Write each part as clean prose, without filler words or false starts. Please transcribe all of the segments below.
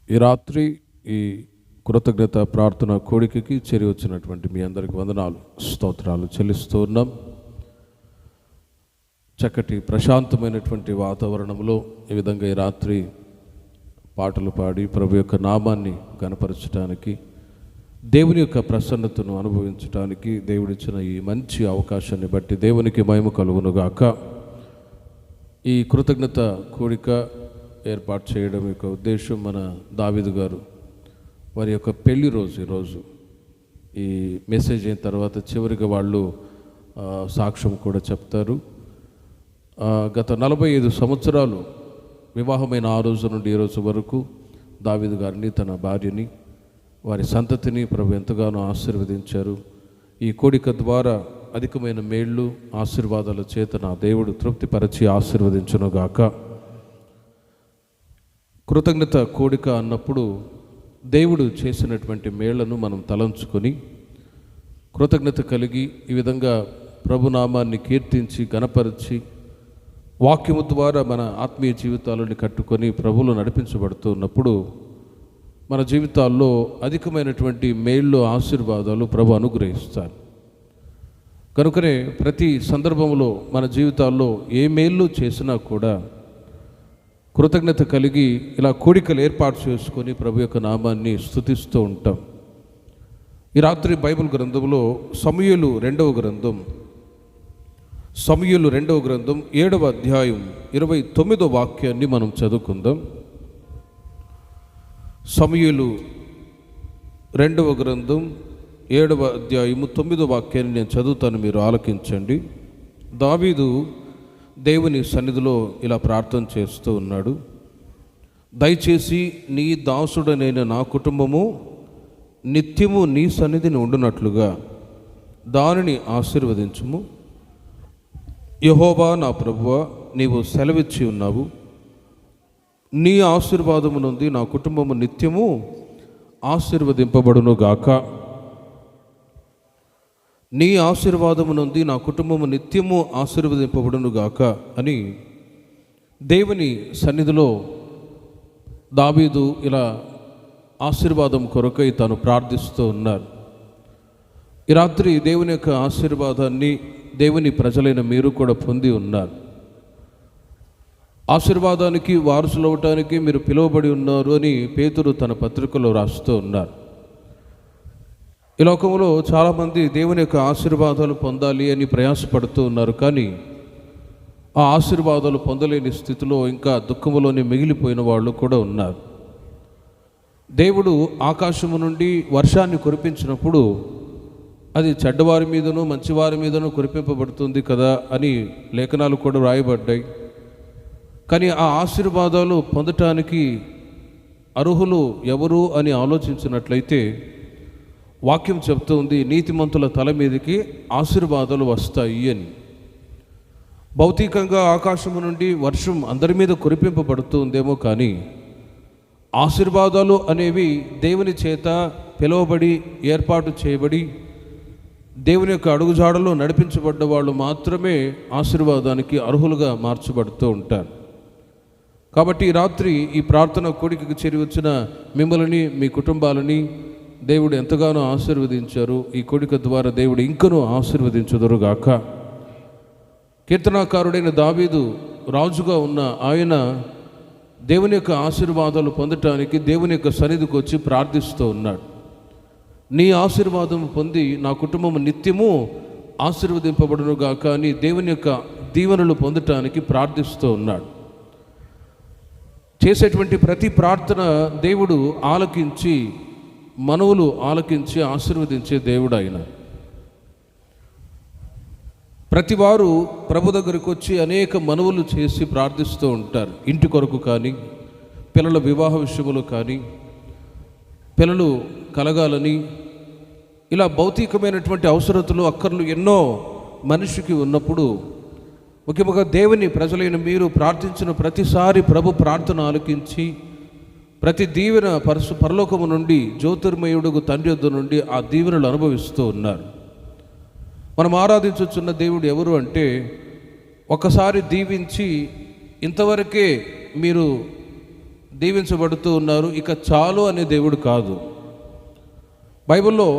ఈ రాత్రి ఈ కృతజ్ఞత ప్రార్థన కోడికకి చేరి వచ్చినటువంటి మీ అందరికి వందనాలు, స్తోత్రాలు చెల్లిస్తూ ఉన్నాం. చక్కటి ప్రశాంతమైనటువంటి వాతావరణంలో ఈ విధంగా ఈ రాత్రి పాటలు పాడి ప్రభు యొక్క నామాన్ని కనపరచడానికి, దేవుని యొక్క ప్రసన్నతను అనుభవించడానికి దేవుడిచ్చిన ఈ మంచి అవకాశాన్ని బట్టి దేవునికి మహిమ కలుగునుగాక. ఈ కృతజ్ఞత కూడిక ఏర్పాటు చేయడం యొక్క ఉద్దేశం, మన దావీదు గారు వారి యొక్క పెళ్లి రోజు ఈరోజు. ఈ మెసేజ్ అయిన తర్వాత చివరిగా వాళ్ళు సాక్ష్యం కూడా చెప్తారు. గత 45 సంవత్సరాలు వివాహమైన ఆ రోజు నుండి ఈ రోజు వరకు దావీదు గారిని, తన భార్యని, వారి సంతతిని ప్రభు ఎంతగానో ఆశీర్వదించారు. ఈ కోడిక ద్వారా అధికమైన మేళ్ళు, ఆశీర్వాదాల చేత నా దేవుడు తృప్తిపరచి ఆశీర్వదించునుగాక. కృతజ్ఞత కోడిక అన్నప్పుడు దేవుడు చేసినటువంటి మేళ్లను మనం తలంచుకొని కృతజ్ఞత కలిగి ఈ విధంగా ప్రభునామాన్ని కీర్తించి గణపరిచి వాక్యము ద్వారా మన ఆత్మీయ జీవితాలను కట్టుకొని ప్రభువులో నడిపించబడుతూ ఉన్నప్పుడు మన జీవితాల్లో అధికమైనటువంటి మేళ్ళు, ఆశీర్వాదాలు ప్రభు అనుగ్రహిస్తారు. కనుకనే ప్రతి సందర్భంలో మన జీవితాల్లో ఏ మేళ్ళు చేసినా కూడా కృతజ్ఞత కలిగి ఇలా కోడికలు ఏర్పాటు చేసుకొని ప్రభు యొక్క నామాన్ని స్తుతిస్తూ ఉంటాం. ఈ రాత్రి బైబిల్ గ్రంథంలో సమూయేలు 2వ గ్రంథం 7వ అధ్యాయం 29వ వాక్యాన్ని మనం చదువుకుందాం. సమూయేలు 2వ గ్రంథం 7వ అధ్యాయము 9వ వాక్యాన్ని నేను చదువుతాను, మీరు ఆలకించండి. దావీదు దేవుని సన్నిధిలో ఇలా ప్రార్థన చేస్తూ ఉన్నాడు. దయచేసి నీ దాసుడనైన నా కుటుంబము నిత్యము నీ సన్నిధిని ఉండునట్లుగా దానిని ఆశీర్వదించుము. యెహోవా నా ప్రభువా, నీవు సెలవిచ్చి ఉన్నావు, నీ ఆశీర్వాదము నుండి నా కుటుంబము నిత్యము ఆశీర్వదింపబడునుగాక. నీ ఆశీర్వాదము నుండి నా కుటుంబము నిత్యము ఆశీర్వదింపబడునుగాక అని దేవుని సన్నిధిలో దావీదు ఇలా ఆశీర్వాదం కొరకై తాను ప్రార్థిస్తూ ఉన్నారు. ఈ రాత్రి దేవుని యొక్క ఆశీర్వాదాన్ని దేవుని ప్రజలైన మీరు కూడా పొంది ఉన్నారు. ఆశీర్వాదానికి వారసులు అవటానికి మీరు పిలువబడి ఉన్నారు అని పేతురు తన పత్రికలో రాస్తూ ఉన్నారు. ఈ లోకంలో చాలామంది దేవుని యొక్క ఆశీర్వాదాలు పొందాలి అని ప్రయాసపడుతూ ఉన్నారు, కానీ ఆ ఆశీర్వాదాలు పొందలేని స్థితిలో ఇంకా దుఃఖములోనే మిగిలిపోయిన వాళ్ళు కూడా ఉన్నారు. దేవుడు ఆకాశము నుండి వర్షాన్ని కురిపించినప్పుడు అది చెడ్డవారి మీదనూ మంచివారి మీదనూ కురిపింపబడుతుంది కదా అని లేఖనాలు కూడా రాయబడ్డాయి. కానీ ఆ ఆశీర్వాదాలు పొందటానికి అర్హులు ఎవరు అని ఆలోచించినట్లయితే వాక్యం చెప్తుంది, నీతిమంతుల తల మీదకి ఆశీర్వాదాలు వస్తాయి అని. భౌతికంగా ఆకాశము నుండి వర్షం అందరి మీద కురిపింపబడుతుందేమో, కానీ ఆశీర్వాదాలు అనేవి దేవుని చేత పిలువబడి ఏర్పాటు చేయబడి దేవుని యొక్క అడుగుజాడలో నడిపించబడ్డ వాళ్ళు మాత్రమే ఆశీర్వాదానికి అర్హులుగా మార్చబడుతూ ఉంటారు. కాబట్టి ఈ రాత్రి ఈ ప్రార్థన కోడికకు చేరి వచ్చిన మిమ్మల్ని, మీ కుటుంబాలని దేవుడు ఎంతగానో ఆశీర్వదించారు. ఈ కోడిక ద్వారా దేవుడు ఇంకనూ ఆశీర్వదించుదురుగాక. కీర్తనాకారుడైన దావీదు రాజుగా ఉన్న ఆయన దేవుని యొక్క ఆశీర్వాదాలు పొందటానికి దేవుని యొక్క సన్నిధికి వచ్చి ప్రార్థిస్తూ ఉన్నాడు. నీ ఆశీర్వాదం పొంది నా కుటుంబం నిత్యము ఆశీర్వదింపబడునుగాక అని దేవుని యొక్క దీవెనలు పొందటానికి ప్రార్థిస్తూ ఉన్నాడు. చేసేటువంటి ప్రతి ప్రార్థన దేవుడు ఆలకించి, మనవులు ఆలకించి ఆశీర్వదించే దేవుడు ఆయన. ప్రతివారు ప్రభు దగ్గరికి వచ్చి అనేక మనవులు చేసి ప్రార్థిస్తూ ఉంటారు. ఇంటి కొరకు కానీ, పిల్లల వివాహ విషయంలో కానీ, పిల్లలు కలగాలని, ఇలా భౌతికమైనటువంటి అవసరతలు, అక్కర్లు ఎన్నో మనిషికి ఉన్నప్పుడు, ముఖ్యంగా దేవుని ప్రజలైన మీరు ప్రార్థించిన ప్రతిసారి ప్రభు ప్రార్థన ఆలకించి ప్రతి దీవెన పరలోకము నుండి జ్యోతిర్మయుడుగు తండ్రి యొద్ద నుండి ఆ దీవెనలు అనుభవిస్తూ ఉన్నారు. మనం ఆరాధించుచున్న దేవుడు ఎవరు అంటే, ఒకసారి దీవించి ఇంతవరకే మీరు దీవించబడుతూ ఉన్నారు, ఇక చాలు అనే దేవుడు కాదు. బైబిల్లో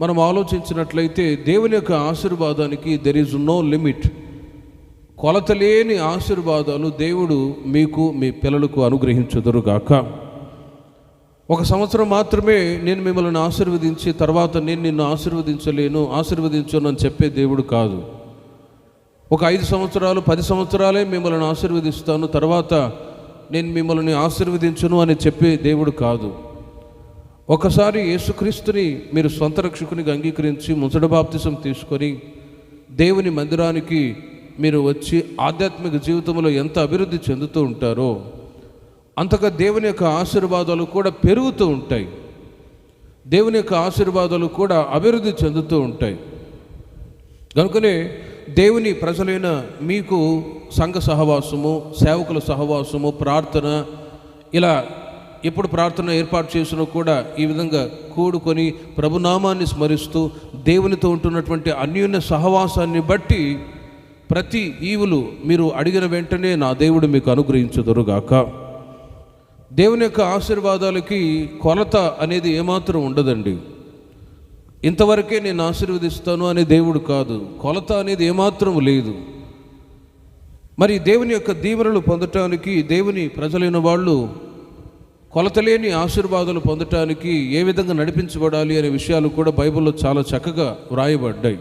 మనం ఆలోచించినట్లయితే దేవుని యొక్క ఆశీర్వాదానికి దెర్ ఈజ్ నో లిమిట్. కొలతలేని ఆశీర్వాదాలు దేవుడు మీకు మీ పిల్లలకు అనుగ్రహించుదురుగాక. ఒక సంవత్సరం మాత్రమే నేను మిమ్మల్ని ఆశీర్వదించి తర్వాత నేను నిన్ను ఆశీర్వదించను అని చెప్పే దేవుడు కాదు. ఒక 5 సంవత్సరాలు 10 సంవత్సరాలే మిమ్మల్ని ఆశీర్వదిస్తాను, తర్వాత నేను మిమ్మల్ని ఆశీర్వదించను అని చెప్పే దేవుడు కాదు. ఒకసారి యేసుక్రీస్తుని మీరు సొంత రక్షకునిగా అంగీకరించి ముసడ బాప్తిసం తీసుకొని దేవుని మందిరానికి మీరు వచ్చి ఆధ్యాత్మిక జీవితంలో ఎంత అభివృద్ధి చెందుతూ ఉంటారో అంతగా దేవుని యొక్క ఆశీర్వాదాలు కూడా పెరుగుతూ ఉంటాయి. దేవుని యొక్క ఆశీర్వాదాలు కూడా అభివృద్ధి చెందుతూ ఉంటాయి. కనుకనే దేవుని ప్రజలైన మీకు సంఘ సహవాసము, సేవకుల సహవాసము, ప్రార్థన, ఇలా ఎప్పుడు ప్రార్థన ఏర్పాటు చేసినా కూడా ఈ విధంగా కూడుకొని ప్రభునామాన్ని స్మరిస్తూ దేవునితో ఉంటున్నటువంటి అన్యోన్య సహవాసాన్ని బట్టి ప్రతి ఈవులు మీరు అడిగిన వెంటనే నా దేవుడు మీకు అనుగ్రహించుదురుగాక. దేవుని యొక్క ఆశీర్వాదాలకి కొలత అనేది ఏమాత్రం ఉండదండి. ఇంతవరకే నేను ఆశీర్వదిస్తాను అనే దేవుడు కాదు, కొలత అనేది ఏమాత్రం లేదు. మరి దేవుని యొక్క దీవెనలు పొందటానికి దేవుని ప్రజలైన వాళ్ళు కొలతలేని ఆశీర్వాదాలు పొందటానికి ఏ విధంగా నడిపించబడాలి అనే విషయాలు కూడా బైబిల్లో చాలా చక్కగా వ్రాయబడ్డాయి.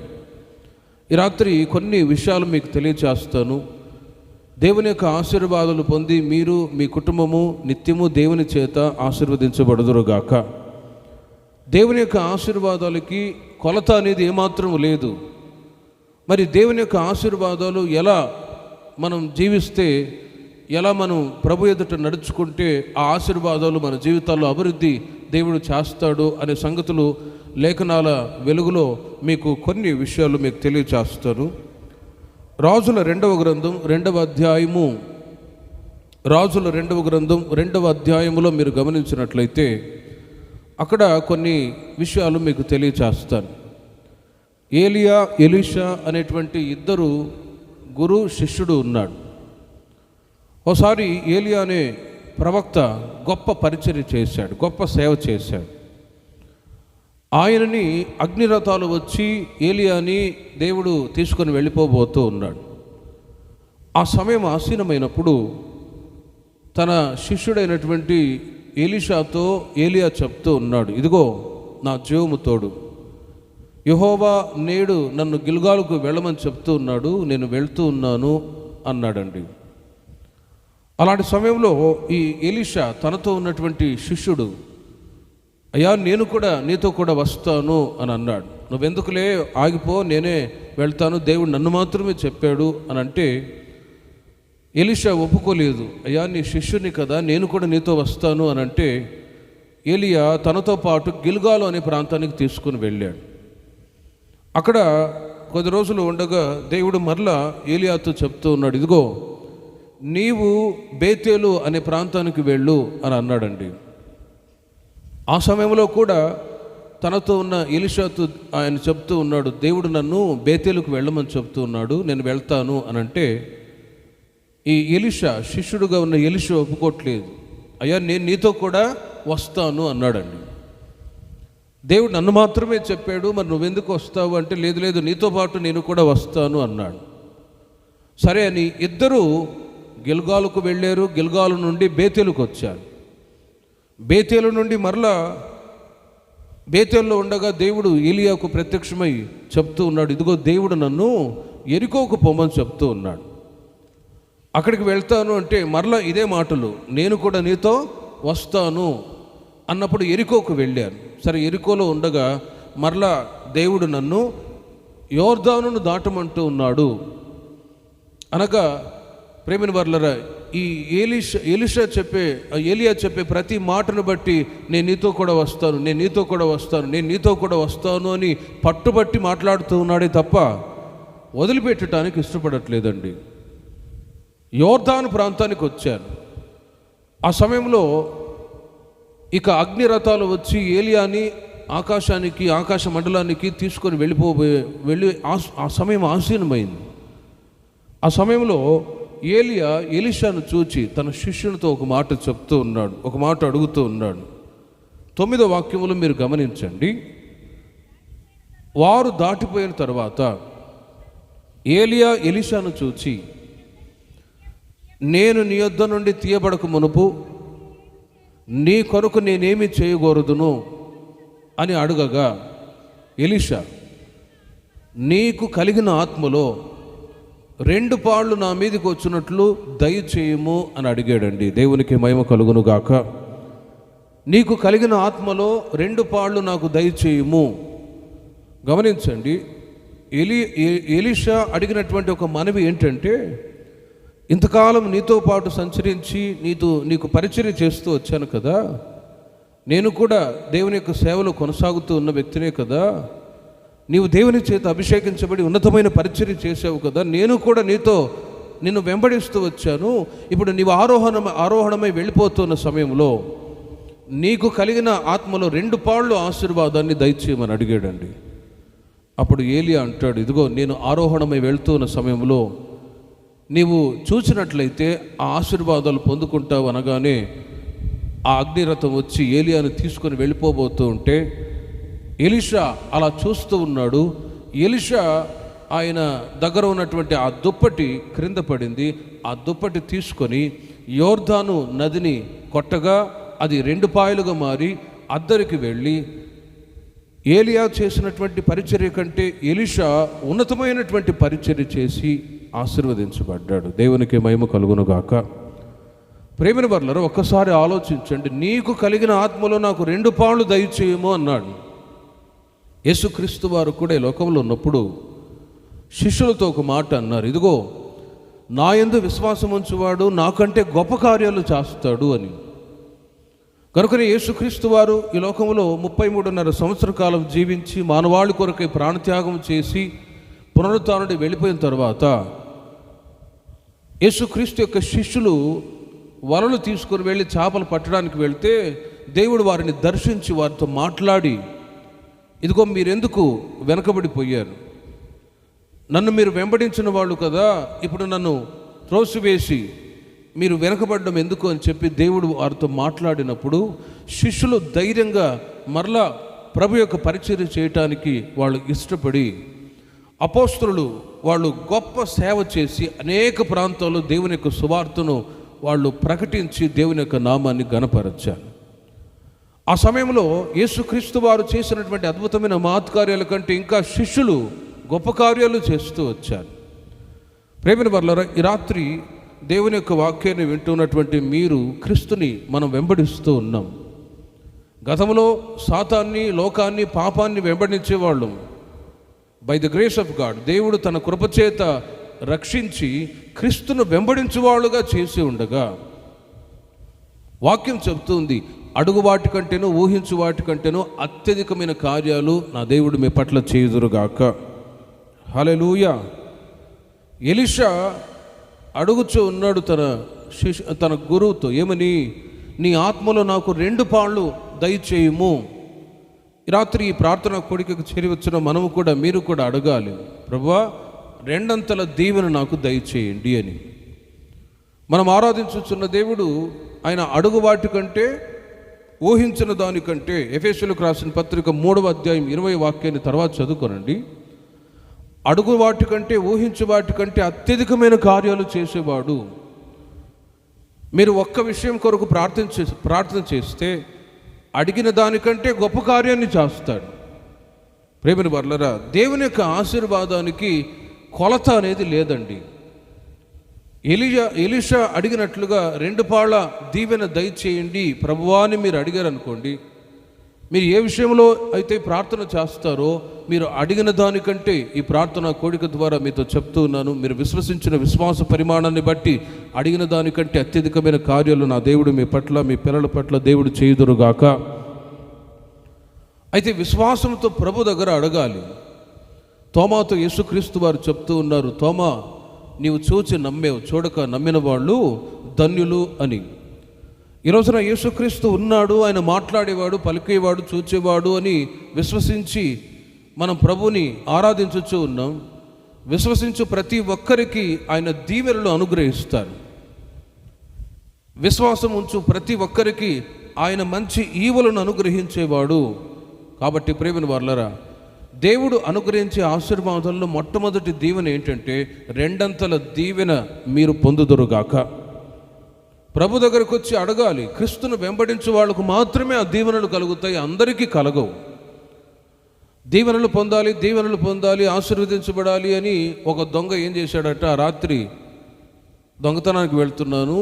ఈ రాత్రి కొన్ని విషయాలు మీకు తెలియచేస్తాను. దేవుని యొక్క ఆశీర్వాదాలు పొంది మీరు మీ కుటుంబము నిత్యము దేవుని చేత ఆశీర్వదించబడుదురుగాక. దేవుని యొక్క ఆశీర్వాదాలకి కొలత అనేది ఏమాత్రం లేదు. మరి దేవుని యొక్క ఆశీర్వాదాలు ఎలా మనం జీవిస్తే, ఎలా మనం ప్రభు ఎదుట నడుచుకుంటే ఆ ఆశీర్వాదాలు మన జీవితాల్లో అభివృద్ధి దేవుడు చేస్తాడు అనే సంగతులు లేఖనాల వెలుగులో మీకు కొన్ని విషయాలు మీకు తెలియచేస్తాను. రాజుల రెండవ గ్రంథం 2వ అధ్యాయము, రాజుల 2వ గ్రంథం 2వ అధ్యాయములో మీరు గమనించినట్లయితే అక్కడ కొన్ని విషయాలు మీకు తెలియచేస్తాను. ఏలియా, ఎలీషా అనేటువంటి ఇద్దరు గురు శిష్యుడు ఉన్నాడు. ఒకసారి ఏలియా అనే ప్రవక్త గొప్ప పరిచర్య చేశాడు, గొప్ప సేవ చేశాడు. ఆయనని అగ్నిరథాలు వచ్చి ఏలియాని దేవుడు తీసుకొని వెళ్ళిపోబోతూ ఉన్నాడు. ఆ సమయం ఆసీనమైనప్పుడు తన శిష్యుడైనటువంటి ఎలీషాతో ఏలియా చెప్తూ ఉన్నాడు, ఇదిగో నా జీవము తోడు, యెహోవా నేడు నన్ను గిల్గాలుకు వెళ్ళమని చెప్తూ ఉన్నాడు, నేను వెళ్తూ ఉన్నాను అన్నాడండి. అలాంటి సమయంలో ఈ ఎలీషా తనతో ఉన్నటువంటి శిష్యుడు, అయ్యా నేను కూడా నీతో కూడా వస్తాను అని అన్నాడు. నువ్వెందుకులే, ఆగిపో, నేనే వెళ్తాను, దేవుడు నన్ను మాత్రమే చెప్పాడు అని అంటే ఎలీషా ఒప్పుకోలేదు. అయ్యా నీ శిష్యుని కదా, నేను కూడా నీతో వస్తాను అని అంటే ఏలియా తనతో పాటు గిల్గాలు అనే ప్రాంతానికి తీసుకుని వెళ్ళాడు. అక్కడ కొద్ది రోజులు ఉండగా దేవుడు మరలా ఏలియాతో చెప్తూ ఉన్నాడు, ఇదిగో నీవు బేతేలు అనే ప్రాంతానికి వెళ్ళు అని అన్నాడండి. ఆ సమయంలో కూడా తనతో ఉన్న ఎలీషాతో ఆయన చెప్తూ ఉన్నాడు, దేవుడు నన్ను బేతేలుకు వెళ్ళమని చెప్తూ ఉన్నాడు, నేను వెళ్తాను అని అంటే ఈ ఎలీషా, శిష్యుడుగా ఉన్న ఎలీషా ఒప్పుకోవట్లేదు. అయ్యా నేను నీతో కూడా వస్తాను అన్నాడండి. దేవుడు నన్ను మాత్రమే చెప్పాడు, మరి నువ్వెందుకు వస్తావు అంటే లేదు లేదు నీతో పాటు నేను కూడా వస్తాను అన్నాడు. సరే అని ఇద్దరు గిల్గాలుకు వెళ్ళారు. గిల్గాలు నుండి బేతేలుకు వచ్చారు. బేతేలు నుండి మరలా బేతేల్లో ఉండగా దేవుడు ఏలియాకు ప్రత్యక్షమై చెప్తూ ఉన్నాడు, ఇదిగో దేవుడు నన్ను ఎరికోకు పొమ్మని చెప్తూ ఉన్నాడు. అక్కడికి వెళ్తాను అంటే మరలా ఇదే మాటలు, నేను కూడా నీతో వస్తాను అన్నప్పుడు ఎరికోకు వెళ్ళాను. సరే ఎరికోలో ఉండగా మరలా దేవుడు నన్ను యోర్దానును దాటమంటూ ఉన్నాడు అనగా, ప్రేమిని వర్లరా, ఈ ఏలియా చెప్పే ప్రతి మాటను బట్టి నేను నీతో కూడా వస్తాను, నేను నీతో కూడా వస్తాను, నేను నీతో కూడా వస్తాను అని పట్టుబట్టి మాట్లాడుతూ ఉన్నాడే తప్ప వదిలిపెట్టడానికి ఇష్టపడట్లేదండి. యోర్దాను ప్రాంతానికి వచ్చాను. ఆ సమయంలో ఇక అగ్ని రథాలు వచ్చి ఏలియాని ఆకాశానికి, ఆకాశ మండలానికి తీసుకొని వెళ్ళి ఆ సమయం ఆసీనమైంది. ఆ సమయంలో ఏలియా ఎలీషాను చూచి తన శిష్యునితో ఒక మాట చెప్తూ ఉన్నాడు, ఒక మాట అడుగుతూ ఉన్నాడు. 9వ వాక్యములో మీరు గమనించండి. వారు దాటిపోయిన తర్వాత ఏలియా ఎలీషాను చూచి, నేను నీ యొద్ద నుండి తీయబడక మునుపు నీ కొరకు నేనేమి చేయకూడదును అని అడగగా, ఎలీషా, నీకు కలిగిన ఆత్మలో 2 పాళ్ళు నా మీదకి వచ్చినట్లు దయచేయము అని అడిగాడండి. దేవునికి మహిమ కలుగును గాక. నీకు కలిగిన ఆత్మలో 2 పాళ్ళు నాకు దయచేయము. గమనించండి, ఎలీషా అడిగినటువంటి ఒక మనవి ఏంటంటే, ఇంతకాలం నీతో పాటు సంచరించి నీకు పరిచర్య చేస్తూ వచ్చాను కదా, నేను కూడా దేవుని యొక్క సేవలో కొనసాగుతూ ఉన్న వ్యక్తినే కదా, నీవు దేవుని చేత అభిషేకించబడి ఉన్నతమైన పరిచర్య చేసావు కదా, నేను కూడా నిన్ను వెంబడిస్తూ వచ్చాను. ఇప్పుడు నీవు ఆరోహణమై వెళ్ళిపోతున్న సమయంలో నీకు కలిగిన ఆత్మలో 2 పాళ్ళు ఆశీర్వాదాన్ని దయచేయమని అడిగాడండి. అప్పుడు ఏలియా అంటాడు, ఇదిగో నేను ఆరోహణమై వెళ్తున్న సమయంలో నీవు చూసినట్లయితే ఆ ఆశీర్వాదాలు పొందుకుంటావు అనగానే ఆ అగ్నిరథం వచ్చి ఏలియాను తీసుకొని వెళ్ళిపోబోతూ ఉంటే ఎలీషా అలా చూస్తూ ఉన్నాడు. ఎలీషా ఆయన దగ్గర ఉన్నటువంటి ఆ దుప్పటి క్రింద పడింది. ఆ దుప్పటి తీసుకొని యోర్దాను నదిని కొట్టగా అది 2 పాయలుగా మారి అద్దరికి వెళ్ళి, ఏలియా చేసినటువంటి పరిచర్య కంటే ఎలీషా ఉన్నతమైనటువంటి పరిచర్య చేసి ఆశీర్వదించబడ్డాడు. దేవునికి మహిమ కలుగునుగాక. ప్రేమిన వర్లరు, ఒక్కసారి ఆలోచించండి. నీకు కలిగిన ఆత్మలో నాకు 2 పాళ్ళు దయచేయము అన్నాడు. యేసుక్రీస్తు వారు కూడా ఈ లోకంలో ఉన్నప్పుడు శిష్యులతో ఒక మాట అన్నారు, ఇదిగో నా యందు విశ్వాసం ఉంచువాడు నాకంటే గొప్ప కార్యాలు చేస్తాడు అని. కనుకనే యేసుక్రీస్తు వారు ఈ లోకంలో 33.5 సంవత్సర కాలం జీవించి మానవాళి కొరకై ప్రాణత్యాగం చేసి పునరుత్థానుడి వెళ్ళిపోయిన తర్వాత యేసుక్రీస్తు యొక్క శిష్యులు వలలు తీసుకుని వెళ్ళి చేపలు పట్టడానికి వెళ్తే దేవుడు వారిని దర్శించి వారితో మాట్లాడి, ఇదిగో మీరెందుకు వెనకబడిపోయారు, నన్ను మీరు వెంబడించిన వాళ్ళు కదా, ఇప్పుడు నన్ను త్రోసివేసి మీరు వెనకబడడం ఎందుకు అని చెప్పి దేవుడు వారితో మాట్లాడినప్పుడు శిష్యులు ధైర్యంగా మరలా ప్రభు యొక్క పరిచర్య చేయటానికి వాళ్ళు ఇష్టపడి అపోస్తలులు వాళ్ళు గొప్ప సేవ చేసి అనేక ప్రాంతాల్లో దేవుని యొక్క సువార్తను వాళ్ళు ప్రకటించి దేవుని యొక్క నామాన్ని ఘనపరచారు. ఆ సమయంలో యేసుక్రీస్తు వారు చేసినటువంటి అద్భుతమైన మహత్కార్యాల కంటే ఇంకా శిష్యులు గొప్ప కార్యాలు చేస్తూ వచ్చారు. ప్రేమిన వర్లారా, ఈ రాత్రి దేవుని యొక్క వాక్యాన్ని వింటున్నటువంటి మీరు క్రీస్తుని మనం వెంబడిస్తూ ఉన్నాం. గతంలో సాతాన్ని, లోకాన్ని, పాపాన్ని వెంబడించేవాళ్ళం. By the grace of God, దేవుడు తన కృపచేత రక్షించి క్రీస్తును వెంబడించువాళ్ళుగా చేసి ఉండగా వాక్యం చెబుతుంది, అడుగు వాటి కంటేనూ ఊహించు వాటి కంటేనూ అత్యధికమైన కార్యాలు నా దేవుడు మీ పట్ల చేయుదురుగాక. హల్లెలూయా. ఎలీషా అడుగుచూ ఉన్నాడు తన గురువుతో, ఏమని, నీ ఆత్మలో నాకు 2 పాళ్ళు దయచేయుము. రాత్రి ఈ ప్రార్థన కోడికకు చేరి వచ్చిన మనము కూడా, మీరు కూడా అడగాలి, ప్రభువా 2 అంతల దీవెన నాకు దయచేయండి అని. మనం ఆరాధించుచున్న దేవుడు ఆయన అడుగు వాటి కంటే ఊహించిన దానికంటే, ఎఫెసీయులకు రాసిన పత్రిక 3వ అధ్యాయం 20వ వాక్యాన్ని తర్వాత చదువుకోనండి. అడుగు వాటి కంటే ఊహించు వాటి కంటే అత్యధికమైన కార్యాలు చేసేవాడు. మీరు ఒక్క విషయం కొరకు ప్రార్థన చేస్తే అడిగిన దానికంటే గొప్ప కార్యాన్ని చేస్తాడు. ప్రేమిన వర్లరా, దేవుని యొక్క ఆశీర్వాదానికి కొలత అనేది లేదండి. ఎలీషా అడిగినట్లుగా 2 పాళ్ళ దీవెన దయచేయండి ప్రభువా అని మీరు అడిగారు అనుకోండి, మీరు ఏ విషయంలో అయితే ప్రార్థన చేస్తారో మీరు అడిగిన దానికంటే, ఈ ప్రార్థన కోడిక ద్వారా మీతో చెప్తూ ఉన్నాను, మీరు విశ్వసించిన విశ్వాస పరిమాణాన్ని బట్టి అడిగిన దానికంటే అత్యధికమైన కార్యాలు నా దేవుడు మీ పట్ల, మీ పిల్లల పట్ల దేవుడు చేయుదురుగాక. అయితే విశ్వాసంతో ప్రభు దగ్గర అడగాలి. తోమాతో యేసుక్రీస్తు వారు చెప్తూ ఉన్నారు, తోమా నీవు చూచి నమ్మేవు, చూడక నమ్మిన వాళ్ళు ధన్యులు అని. ఈరోజున యేసుక్రీస్తు ఉన్నాడు, ఆయన మాట్లాడేవాడు, పలికేవాడు, చూచేవాడు అని విశ్వసించి మనం ప్రభుని ఆరాధించుచూ ఉన్నాం. విశ్వసించు ప్రతి ఒక్కరికి ఆయన దీవెనలు అనుగ్రహిస్తారు. విశ్వాసం ఉంచు ప్రతి ఒక్కరికి ఆయన మంచి ఈవులను అనుగ్రహించేవాడు. కాబట్టి ప్రియమైన వారలారా, దేవుడు అనుగ్రహించే ఆశీర్వాదాల్లో మొట్టమొదటి దీవెన ఏంటంటే 2 దీవెన మీరు పొందుదురుగాక. ప్రభు దగ్గరకు వచ్చి అడగాలి. క్రీస్తును వెంబడించే వాళ్ళకు మాత్రమే ఆ దీవెనలు కలుగుతాయి, అందరికీ కలగవు. దీవెనలు పొందాలి, ఆశీర్వదించబడాలి అని ఒక దొంగ ఏం చేశాడట, రాత్రి దొంగతనానికి వెళ్తున్నాను,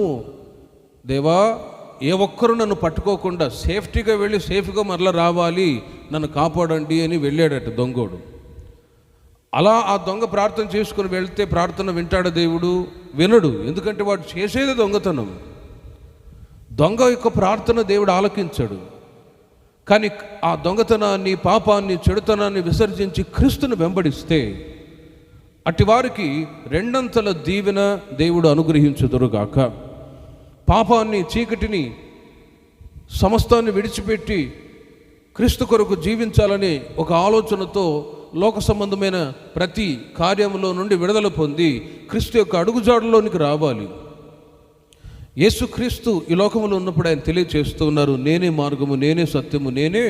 దేవా ఏ ఒక్కరు నన్ను పట్టుకోకుండా సేఫ్టీగా వెళ్ళి సేఫ్గా మరలా రావాలి, నన్ను కాపాడండి అని వెళ్ళాడట దొంగోడు. అలా ఆ దొంగ ప్రార్థన చేసుకుని వెళ్తే ప్రార్థన వింటాడు దేవుడు? వినడు. ఎందుకంటే వాడు చేసేది దొంగతనం. దొంగ యొక్క ప్రార్థన దేవుడు ఆలకించాడు. కానీ ఆ దొంగతనాన్ని, పాపాన్ని, చెడుతనాన్ని విసర్జించి క్రీస్తును వెంబడిస్తే అట్టి వారికి 2 దీవెన దేవుడు అనుగ్రహించుదురుగాక. పాపాన్ని, చీకటిని, సమస్తాన్ని విడిచిపెట్టి క్రీస్తు కొరకు జీవించాలని ఒక ఆలోచనతో లోక సంబంధమైన ప్రతి కార్యంలో నుండి విడుదల పొంది క్రీస్తు యొక్క అడుగుజాడలోనికి రావాలి. యేసుక్రీస్తు ఈ లోకంలో ఉన్నప్పుడు ఆయన తెలియచేస్తూ ఉన్నారు, నేనే మార్గము, నేనే సత్యము, నేనే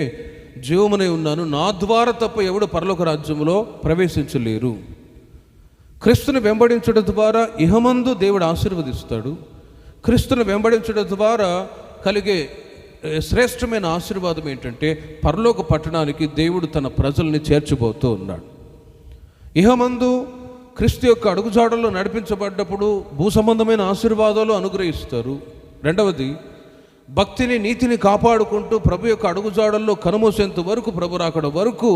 జీవమునై ఉన్నాను, నా ద్వారా తప్ప ఎవడు పరలోక రాజ్యములో ప్రవేశించలేరు. క్రీస్తుని వెంబడించడం ద్వారా ఇహమందు దేవుడు ఆశీర్వదిస్తాడు. క్రీస్తుని వెంబడించడం ద్వారా కలిగే శ్రేష్టమైన ఆశీర్వాదం ఏంటంటే పరలోక పట్టణానికి దేవుడు తన ప్రజల్ని చేర్చబోతూ ఉన్నాడు. ఇహమందు క్రీస్తు యొక్క అడుగుజాడల్లో నడిపించబడ్డప్పుడు భూ సంబంధమైన ఆశీర్వాదాలు అనుగ్రహిస్తారు. 2వది, భక్తిని, నీతిని కాపాడుకుంటూ ప్రభు యొక్క అడుగుజాడల్లో కనుమూసేంత వరకు, ప్రభు రాకడ వరకు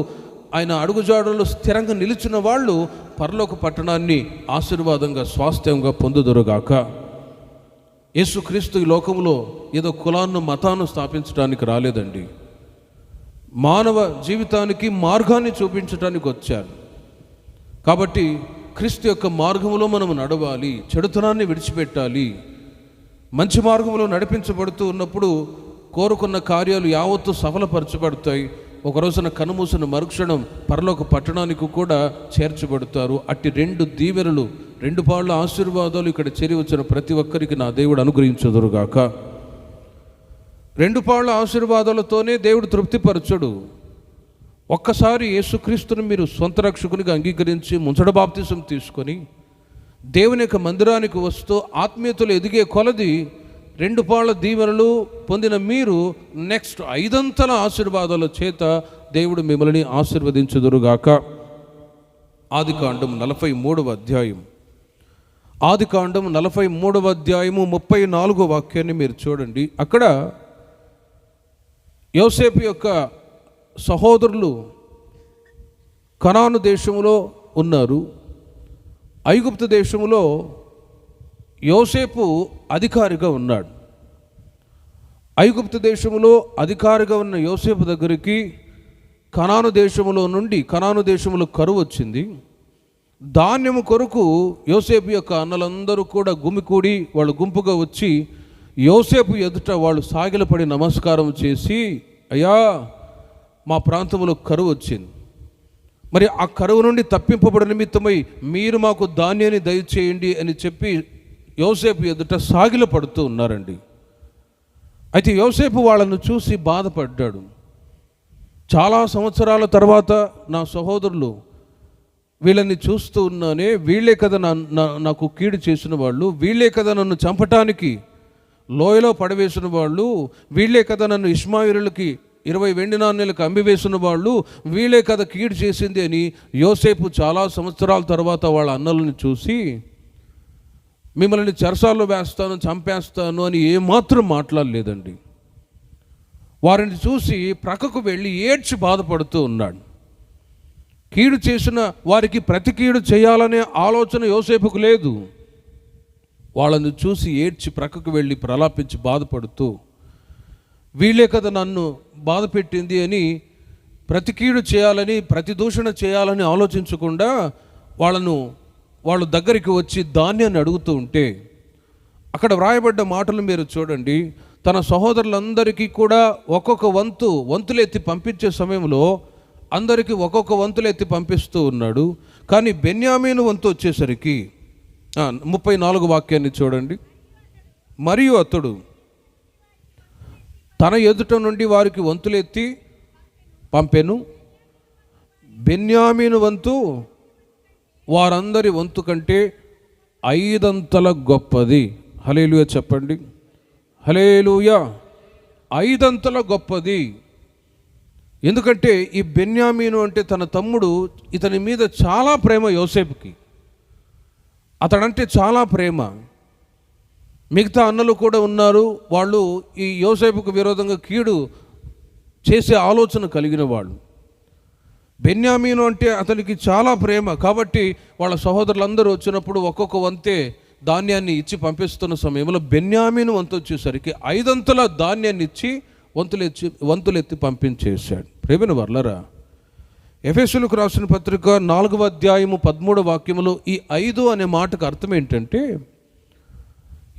ఆయన అడుగుజాడల్లో స్థిరంగా నిలిచిన వాళ్ళు పరలోక పట్టణాన్ని ఆశీర్వాదంగా, స్వాస్థ్యంగా పొందుదురుగాక. యేసుక్రీస్తు ఈ లోకంలో ఏదో కులాన్ని, మతాన్ని స్థాపించడానికి రాలేదండి. మానవ జీవితానికి మార్గాన్ని చూపించడానికి వచ్చారు. కాబట్టి క్రీస్తు యొక్క మార్గంలో మనం నడవాలి, చెడుతనాన్ని విడిచిపెట్టాలి. మంచి మార్గంలో నడిపించబడుతూ ఉన్నప్పుడు కోరుకున్న కార్యాలు యావత్తు సఫలపరచబడతాయి. ఒక రోజున కనుమూసిన మరుక్షణం పరలోక పట్టణానికి కూడా చేర్చబడతారు. అట్టి 2 దీవెనలు, 2 పాళ్ళ ఆశీర్వాదాలు ఇక్కడ చేరి వచ్చిన ప్రతి ఒక్కరికి నా దేవుడు అనుగ్రహించుదురుగాక. 2 పాళ్ళ ఆశీర్వాదాలతోనే దేవుడు తృప్తిపరచడు. ఒక్కసారి యేసుక్రీస్తుని మీరు సొంత రక్షకునిగా అంగీకరించి ముంచడ బాప్తిసం తీసుకొని దేవుని యొక్క మందిరానికి వస్తూ ఆత్మీయతలు ఎదిగే కొలది 2 పాళ్ళ దీవెనలు పొందిన మీరు నెక్స్ట్ 5 ఆశీర్వాదాల చేత దేవుడు మిమ్మల్ని ఆశీర్వదించుదురుగాక. ఆదికాండం 43వ అధ్యాయం, ఆదికాండం 43వ అధ్యాయము 34వ వాక్యాన్ని మీరు చూడండి. అక్కడ యోసేపు యొక్క సహోదరులు కనాను దేశంలో ఉన్నారు. ఐగుప్తు దేశంలో యోసేపు అధికారిగా ఉన్నాడు. ఐగుప్తు దేశంలో అధికారిగా ఉన్న యోసేపు దగ్గరికి కనాను దేశంలో కరువు వచ్చింది. ధాన్యము కొరకు యోసేపు యొక్క అన్నలందరూ కూడా గుమికూడి వాళ్ళు గుంపుగా వచ్చి యోసేపు ఎదుట వాళ్ళు సాగిలపడి నమస్కారం చేసి, అయ్యా మా ప్రాంతంలో కరువు వచ్చింది, మరి ఆ కరువు నుండి తప్పింపబడి నిమిత్తమై మీరు మాకు ధాన్యాన్ని దయచేయండి అని చెప్పి యోసేపు ఎదుట సాగిలపడుతూ ఉన్నారండి. అయితే యోసేపు వాళ్ళను చూసి బాధపడ్డాడు. చాలా సంవత్సరాల తర్వాత నా సహోదరులు వీళ్ళని చూస్తూ ఉన్నానే, వీళ్ళే కదా నాకు కీడు చేసిన వాళ్ళు, వీళ్ళే కదా నన్ను చంపటానికి లోయలో పడవేసిన వాళ్ళు, వీళ్ళే కదా నన్ను ఇష్మాయిలులకి 20 వెండి నాణేలకు అమ్మివేసిన వాళ్ళు, వీళ్ళే కదా కీడు చేసింది అని యోసేపు చాలా సంవత్సరాల తర్వాత వాళ్ళ అన్నలను చూసి మిమ్మల్ని చెరసాల్లో వేస్తాను, చంపేస్తాను అని ఏమాత్రం మాట్లాడలేదండి. వారిని చూసి ప్రక్కకు వెళ్ళి ఏడ్చి బాధపడుతూ ఉన్నాడు. కీడు చేసిన వారికి ప్రతి కీడు చేయాలనే ఆలోచన యోసేపుకు లేదు. వాళ్ళని చూసి ఏడ్చి ప్రక్కకు వెళ్ళి ప్రలాపించి బాధపడుతూ, వీళ్ళే కదా నన్ను బాధ పెట్టింది అని ప్రతి కీడు చేయాలని, ప్రతి దూషణ చేయాలని ఆలోచించకుండా వాళ్ళ దగ్గరికి వచ్చి ధాన్యాన్ని అడుగుతూ ఉంటే అక్కడ వ్రాయబడ్డ మాటలు మీరు చూడండి. తన సహోదరులందరికీ కూడా ఒక్కొక్క వంతులు ఎత్తి పంపించే సమయంలో అందరికీ ఒక్కొక్క వంతులు ఎత్తి పంపిస్తూ ఉన్నాడు. కానీ బెన్యామీను వంతు వచ్చేసరికి 34 వాక్యాన్ని చూడండి. మరియు అతడు తన ఎదుట నుండి వారికి వంతులెత్తి పంపెను. బెన్యామీను వంతు వారందరి వంతు కంటే 5 గొప్పది. హల్లెలూయా చెప్పండి. హల్లెలూయా. 5 గొప్పది. ఎందుకంటే ఈ బెన్యామీను అంటే తన తమ్ముడు, ఇతని మీద చాలా ప్రేమ యోసేపుకి. అతడంటే చాలా ప్రేమ. మిగతా అన్నలు కూడా ఉన్నారు, వాళ్ళు ఈ యోసేపుకు విరోధంగా కీడు చేసే ఆలోచన కలిగిన వాళ్ళు. బెన్యామీను అంటే అతనికి చాలా ప్రేమ. కాబట్టి వాళ్ళ సహోదరులందరూ వచ్చినప్పుడు ఒక్కొక్క వంతే ధాన్యాన్ని ఇచ్చి పంపిస్తున్న సమయంలో బెన్యామీను వంతు వచ్చేసరికి 5 ధాన్యాన్ని ఇచ్చి వంతులెత్తి పంపించేశాడు. ప్రేమైన వర్లరా, ఎఫెసీయులకు రాసిన పత్రిక 4వ అధ్యాయము 13వ వాక్యములో ఈ 5 అనే మాటకు అర్థం ఏంటంటే,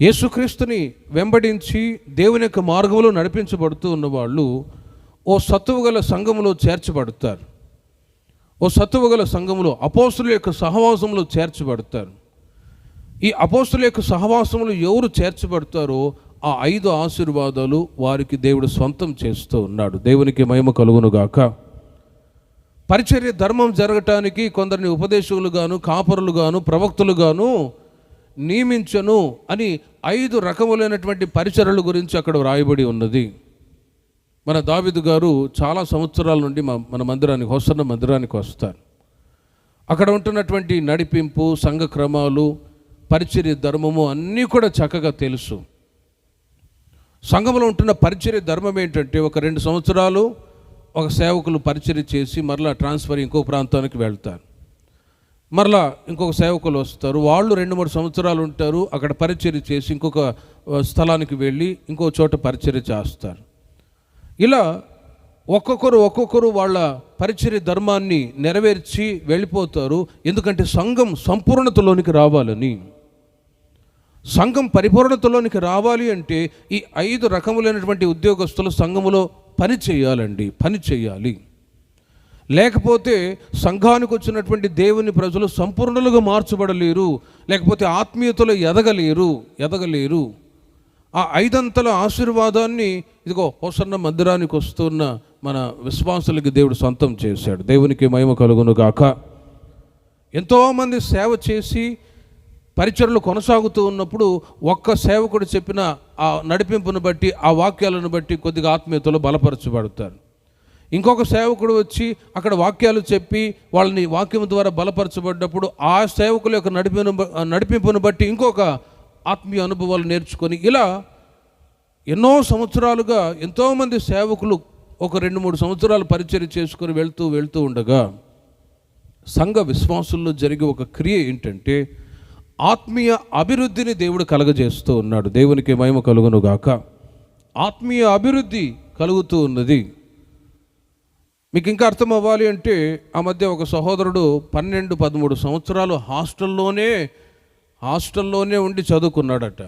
యేసుక్రీస్తుని వెంబడించి దేవుని యొక్క మార్గంలో నడిపించబడుతూ ఉన్నవాళ్ళు ఓ సత్తువగల సంఘములో చేర్చబడతారు. ఓ సత్తువగల సంఘములో అపోస్తుల యొక్క సహవాసంలో చేర్చబడతారు. ఈ అపోస్తుల యొక్క సహవాసంలో ఎవరు చేర్చబడతారో ఆ 5 ఆశీర్వాదాలు వారికి దేవుడు సొంతం చేస్తూ ఉన్నాడు. దేవునికి మహిమ కలుగునుగాక. పరిచర్య ధర్మం జరగటానికి కొందరిని ఉపదేశకులుగాను, కాపరులుగాను, ప్రవక్తలుగాను నియమించను అని 5 రకములైనటువంటి పరిచర్యల గురించి అక్కడ వ్రాయబడి ఉన్నది. మన దావీదు గారు చాలా సంవత్సరాల నుండి మన మందిరానికి, హోసన్న మందిరానికి వస్తారు. అక్కడ ఉంటున్నటువంటి నడిపింపు, సంఘ క్రమాలు, పరిచర్య ధర్మము అన్నీ కూడా చక్కగా తెలుసు. సంఘంలో ఉంటున్న పరిచర్య ధర్మం ఏంటంటే, ఒక 2 సంవత్సరాలు ఒక సేవకులు పరిచర్య చేసి మరలా ట్రాన్స్ఫర్ ఇంకో ప్రాంతానికి వెళ్తారు. మరలా ఇంకొక సేవకులు వస్తారు, వాళ్ళు 2-3 సంవత్సరాలు ఉంటారు, అక్కడ పరిచర్య చేసి ఇంకొక స్థలానికి వెళ్ళి ఇంకో చోట పరిచర్య చేస్తారు. ఇలా ఒక్కొక్కరు వాళ్ళ పరిచర్య ధర్మాన్ని నెరవేర్చి వెళ్ళిపోతారు. ఎందుకంటే సంఘం సంపూర్ణతలోనికి రావాలని. సంఘం పరిపూర్ణతలోనికి రావాలి అంటే ఈ 5 రకములైనటువంటి ఉద్యోగస్తులు సంఘములో పని చేయాలి. లేకపోతే సంఘానికి వచ్చినటువంటి దేవుని ప్రజలు సంపూర్ణులుగా మార్చబడలేరు, లేకపోతే ఆత్మీయతలో ఎదగలేరు. ఆ 5 ఆశీర్వాదాన్ని ఇదిగో హోసన్న మందిరానికి వస్తున్న మన విశ్వాసులకి దేవుడు సొంతం చేశాడు. దేవునికి మహిమ కలుగును గాక. ఎంతోమంది సేవ చేసి పరిచర్యలు కొనసాగుతూ ఉన్నప్పుడు ఒక్క సేవకుడు చెప్పిన ఆ నడిపింపును బట్టి, ఆ వాక్యాలను బట్టి కొద్దిగా ఆత్మీయతలో బలపరచబడతారు. ఇంకొక సేవకుడు వచ్చి అక్కడ వాక్యాలు చెప్పి వాళ్ళని వాక్యం ద్వారా బలపరచబడ్డప్పుడు ఆ సేవకుల యొక్క నడిపింపును బట్టి ఇంకొక ఆత్మీయ అనుభవాలు నేర్చుకొని, ఇలా ఎన్నో సంవత్సరాలుగా ఎంతోమంది సేవకులు ఒక 2-3 సంవత్సరాలు పరిచర్య చేసుకొని వెళ్తూ ఉండగా సంఘ విశ్వాసుల్లో జరిగే ఒక క్రియ ఏంటంటే, ఆత్మీయ అభివృద్ధిని దేవుడు కలగజేస్తూ ఉన్నాడు. దేవునికి మహిమ కలుగును గాక. ఆత్మీయ అభివృద్ధి కలుగుతూ ఉన్నది. మీకు ఇంకా అర్థం అవ్వాలి అంటే, ఆ మధ్య ఒక సహోదరుడు 12-13 సంవత్సరాలు హాస్టల్లోనే ఉండి చదువుకున్నాడట.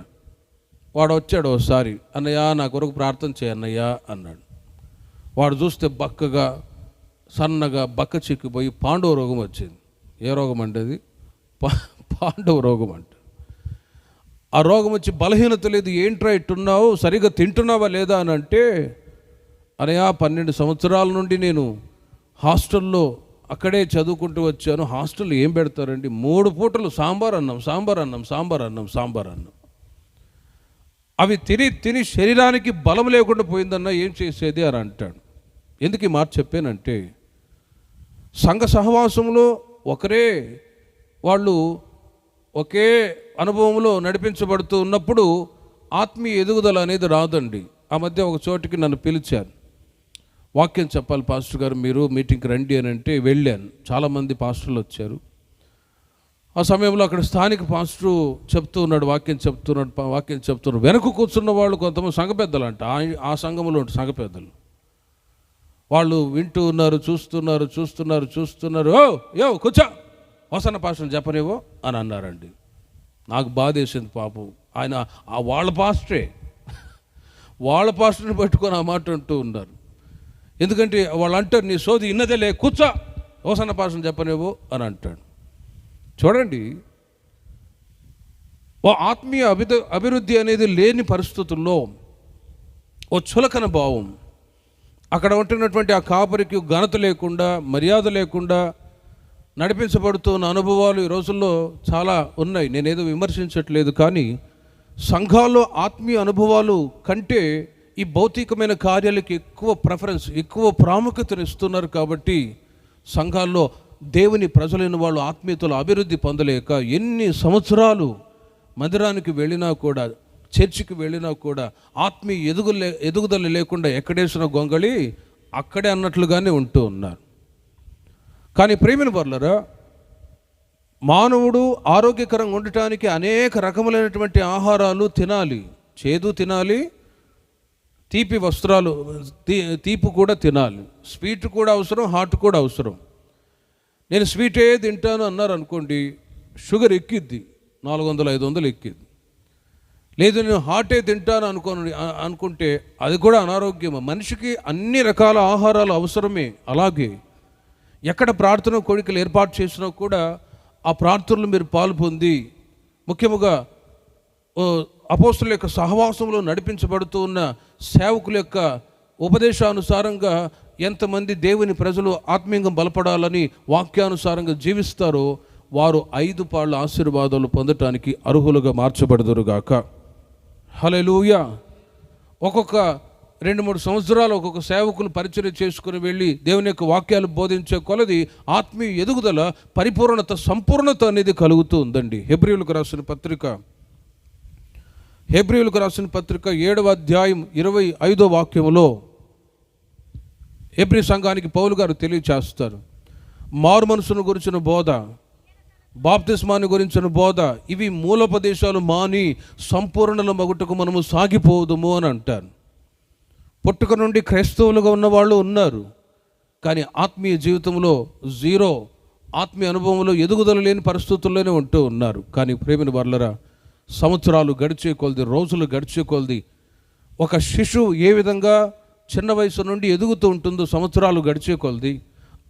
వాడు వచ్చాడు ఒకసారి, అన్నయ్య నా కొరకు ప్రార్థన చేయన్నయ్యా అన్నాడు. వాడు చూస్తే బక్కగా సన్నగా బక్క చిక్కిపోయి పాండవ రోగం వచ్చింది. ఏ రోగం అంటే అది పాండవ రోగం అంట. ఆ రోగం వచ్చి బలహీనత లేదు. ఏంట్రా ఇట్టున్నావు, సరిగా తింటున్నావా లేదా అని అంటే, అన్నయ్య 12 సంవత్సరాల నుండి నేను హాస్టల్లో అక్కడే చదువుకుంటూ వచ్చాను. హాస్టల్లో ఏం పెడతారండి, 3 పూటలు సాంబార్ అన్నం. అవి తిని శరీరానికి బలం లేకుండా పోయిందన్న, ఏం చేసేది అని అంటాడు. ఎందుకు ఈ మాట చెప్పానంటే, సంఘ సహవాసంలో వాళ్ళు ఒకే అనుభవంలో నడిపించబడుతూ ఉన్నప్పుడు ఆత్మీయ ఎదుగుదల అనేది రాదండి. ఆ మధ్య ఒక చోటికి నన్ను పిలిచారు, వాక్యం చెప్పాలి పాస్టర్ గారు, మీరు మీటింగ్కి రండి అని అంటే వెళ్ళాను. చాలామంది పాస్టర్లు వచ్చారు. ఆ సమయంలో అక్కడ స్థానిక పాస్టరు వాక్యం చెప్తున్నాడు. వెనక కూర్చున్న వాళ్ళు కొంతమంది సంఘ పెద్దలు అంట, ఆ సంఘంలో సంఘ పెద్దలు. వాళ్ళు వింటూ ఉన్నారు, చూస్తున్నారు. యో కూర్చో, హోసన్న పాస్టర్ చెప్పనేవో అని అన్నారండి. నాకు బాధ వేసింది పాపం. ఆయన వాళ్ళ పాస్టర్ని పట్టుకొని ఆ మాట అంటూ ఉన్నారు. ఎందుకంటే వాళ్ళు అంటారు, నీ సోది ఇన్నదేలే, కూర్చో, హోసన్న పాఠం చెప్పనివ్వు అని అంటాడు. చూడండి, ఓ ఆత్మీయ అభివృద్ధి అనేది లేని పరిస్థితుల్లో ఓ చులకన భావం, అక్కడ ఉంటున్నటువంటి ఆ కాపరికి ఘనత లేకుండా, మర్యాద లేకుండా నడిపించబడుతున్న అనుభవాలు ఈ రోజుల్లో చాలా ఉన్నాయి. నేనేదో విమర్శించట్లేదు, కానీ సంఘాల్లో ఆత్మీయ అనుభవాలు కంటే ఈ భౌతికమైన కార్యాలకి ఎక్కువ ప్రిఫరెన్స్, ఎక్కువ ప్రాముఖ్యతను ఇస్తున్నారు. కాబట్టి సంఘాల్లో దేవుని ప్రజలైన వాళ్ళు ఆత్మీయతలో అభివృద్ధి పొందలేక ఎన్ని సంవత్సరాలు మందిరానికి వెళ్ళినా కూడా, చర్చికి వెళ్ళినా కూడా ఆత్మీయ ఎదుగుదల లేకుండా ఎక్కడేసిన గొంగళి అక్కడే అన్నట్లుగానే ఉంటూ ఉన్నారు. కానీ ప్రేమిన వర్లరా, మానవుడు ఆరోగ్యకరంగా ఉండటానికి అనేక రకములైనటువంటి ఆహారాలు తినాలి. చేదు తినాలి, తీపి వస్త్రాలు, తీపి కూడా తినాలి, స్వీట్ కూడా అవసరం, హాట్ కూడా అవసరం. నేను స్వీటే తింటాను అన్నారు అనుకోండి, షుగర్ ఎక్కిద్ది, 400-500 ఎక్కిద్ది. లేదు నేను హాటే తింటాను అనుకుంటే అది కూడా అనారోగ్యం. మనిషికి అన్ని రకాల ఆహారాలు అవసరమే. అలాగే ఎక్కడ ప్రార్థన కోడికలు ఏర్పాటు చేసినా కూడా ఆ ప్రార్థనలు మీరు పాలు పొంది, ముఖ్యముగా అపోస్తుల యొక్క సహవాసంలో నడిపించబడుతూ ఉన్న సేవకుల యొక్క ఉపదేశానుసారంగా ఎంతమంది దేవుని ప్రజలు ఆత్మీయంగా బలపడాలని వాక్యానుసారంగా జీవిస్తారో వారు 5 పాళ్ళ ఆశీర్వాదాలు పొందటానికి అర్హులుగా మార్చబడదురుగాక. హల్లెలూయా. ఒక్కొక్క 2-3 సంవత్సరాలు ఒక్కొక్క సేవకులు పరిచయం చేసుకుని వెళ్ళి దేవుని యొక్క వాక్యాలు బోధించే కొలది ఆత్మీయ ఎదుగుదల, పరిపూర్ణత, సంపూర్ణత అనేది కలుగుతూ ఉందండి. హెబ్రీయులకు రాసిన పత్రిక 7వ అధ్యాయం 25వ వాక్యములో హెబ్రీ సంఘానికి పౌలు గారు తెలియచేస్తారు, మారు మనసును గురించిన బోధ, బాప్తిస్మాన్ని గురించిన బోధ, ఇవి మూలోపదేశాలు మాని సంపూర్ణల మగుటకు మనము సాగిపోదుము అని అంటారు. పుట్టుక నుండి క్రైస్తవులుగా ఉన్నవాళ్ళు ఉన్నారు, కానీ ఆత్మీయ జీవితంలో జీరో, ఆత్మీయ అనుభవంలో ఎదుగుదల లేని పరిస్థితుల్లోనే ఉంటూ ఉన్నారు. కానీ ప్రేమిన వర్లరా, సంవత్సరాలు గడిచే కొలది, రోజులు గడిచే కొలది, ఒక శిశువు ఏ విధంగా చిన్న వయసు నుండి ఎదుగుతూ ఉంటుందో సంవత్సరాలు గడిచే కొలది,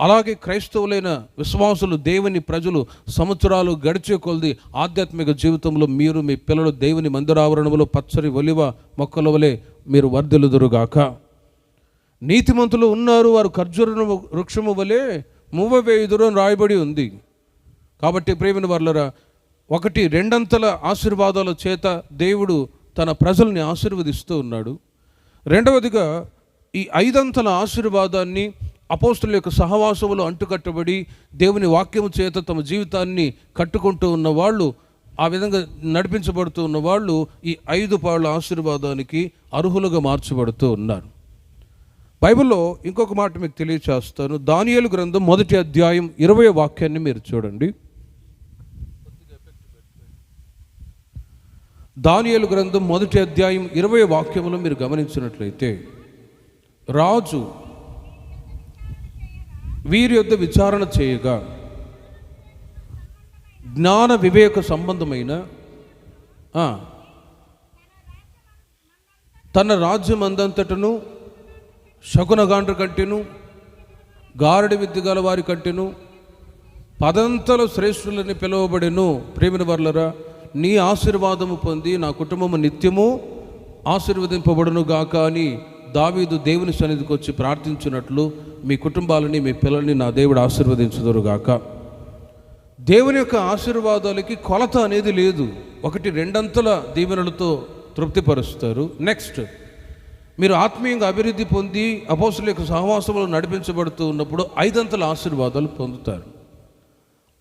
అలాగే క్రైస్తవులైన విశ్వాసులు, దేవుని ప్రజలు సంవత్సరాలు గడిచే కొలది ఆధ్యాత్మిక జీవితంలో మీరు, మీ పిల్లలు దేవుని మందిరావరణంలో పచ్చని ఒలివ మొక్కల వలె మీరు వర్ధిల్లుదురుగాక. నీతిమంతులు ఉన్నారు, వారు ఖర్జూర వృక్షము వలె మూవవేయుదురు అని రాయబడి ఉంది. కాబట్టి ప్రేమిన వర్లరా, 2 ఆశీర్వాదాల చేత దేవుడు తన ప్రజల్ని ఆశీర్వదిస్తూ ఉన్నాడు. రెండవదిగా ఈ 5 ఆశీర్వాదాన్ని అపోస్తుల యొక్క సహవాసములో అంటుకట్టబడి దేవుని వాక్యము చేత తమ జీవితాన్ని కట్టుకుంటూ ఉన్న వాళ్ళు, ఆ విధంగా నడిపించబడుతూ ఉన్న వాళ్ళు ఈ 5 పాళ్ళ ఆశీర్వాదానికి అర్హులుగా మార్చబడుతూ ఉన్నారు. బైబిల్లో ఇంకొక మాట మీకు తెలియచేస్తాను. దానియేలు గ్రంథం 1వ అధ్యాయం 20వ వాక్యాన్ని మీరు చూడండి. దానియేలు గ్రంథం 1వ అధ్యాయం 20వ వాక్యములో మీరు గమనించినట్లయితే, రాజు వీరి యొద్ద విచారణ చేయగా జ్ఞాన వివేక సంబంధమైన తన రాజ్యమందంతటను శకునగాండ్ర కంటెను, గారడి విద్య గల వారి కంటెను 10 శ్రేష్ఠులని పిలువబడెను. ప్రేమిన వర్లరా, నీ ఆశీర్వాదము పొంది నా కుటుంబము నిత్యము ఆశీర్వదింపబడును గాక అని దావీదు దేవుని సన్నిధికి వచ్చి ప్రార్థించినట్లు మీ కుటుంబాలని, మీ పిల్లల్ని నా దేవుడు ఆశీర్వదించుదురుగాక. దేవుని యొక్క ఆశీర్వాదాలకి కొలత అనేది లేదు. 2 దీవెనలతో తృప్తిపరుస్తారు. నెక్స్ట్, మీరు ఆత్మీయంగా అభివృద్ధి పొంది అపోస్తుల యొక్క సహవాసంలో నడిపించబడుతూ ఉన్నప్పుడు 5 ఆశీర్వాదాలు పొందుతారు.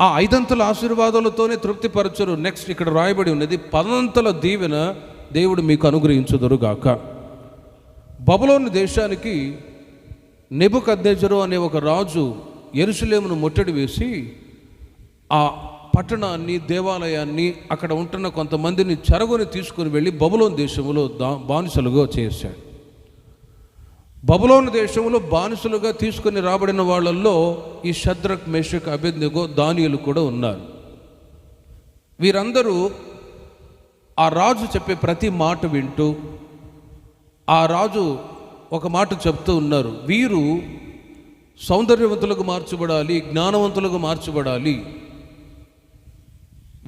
ఆ 5 ఆశీర్వాదాలతోనే తృప్తిపరచరు. నెక్స్ట్ ఇక్కడ రాయబడి ఉన్నది 10 దీవెన దేవుడు మీకు అనుగ్రహించుదురుగాక. బబులోను దేశానికి నెబుకద్నెజరు అనే ఒక రాజు యెరూషలేమును ముట్టడి వేసి ఆ పట్టణాన్ని, దేవాలయాన్ని, అక్కడ ఉంటున్న కొంతమందిని చెరగొని తీసుకుని వెళ్ళి బబులోను దేశంలో బానిసలుగా చేశాడు. బబులోను దేశంలో బానిసలుగా తీసుకుని రాబడిన వాళ్ళల్లో ఈ షద్రక్, మేషక్, అబేద్నెగో, దానియేలు కూడా ఉన్నారు. వీరందరూ ఆ రాజు చెప్పే ప్రతి మాట వింటూ, ఆ రాజు ఒక మాట చెప్తూ ఉన్నారు, వీరు సౌందర్యవంతులకు మార్చబడాలి, జ్ఞానవంతులకు మార్చబడాలి,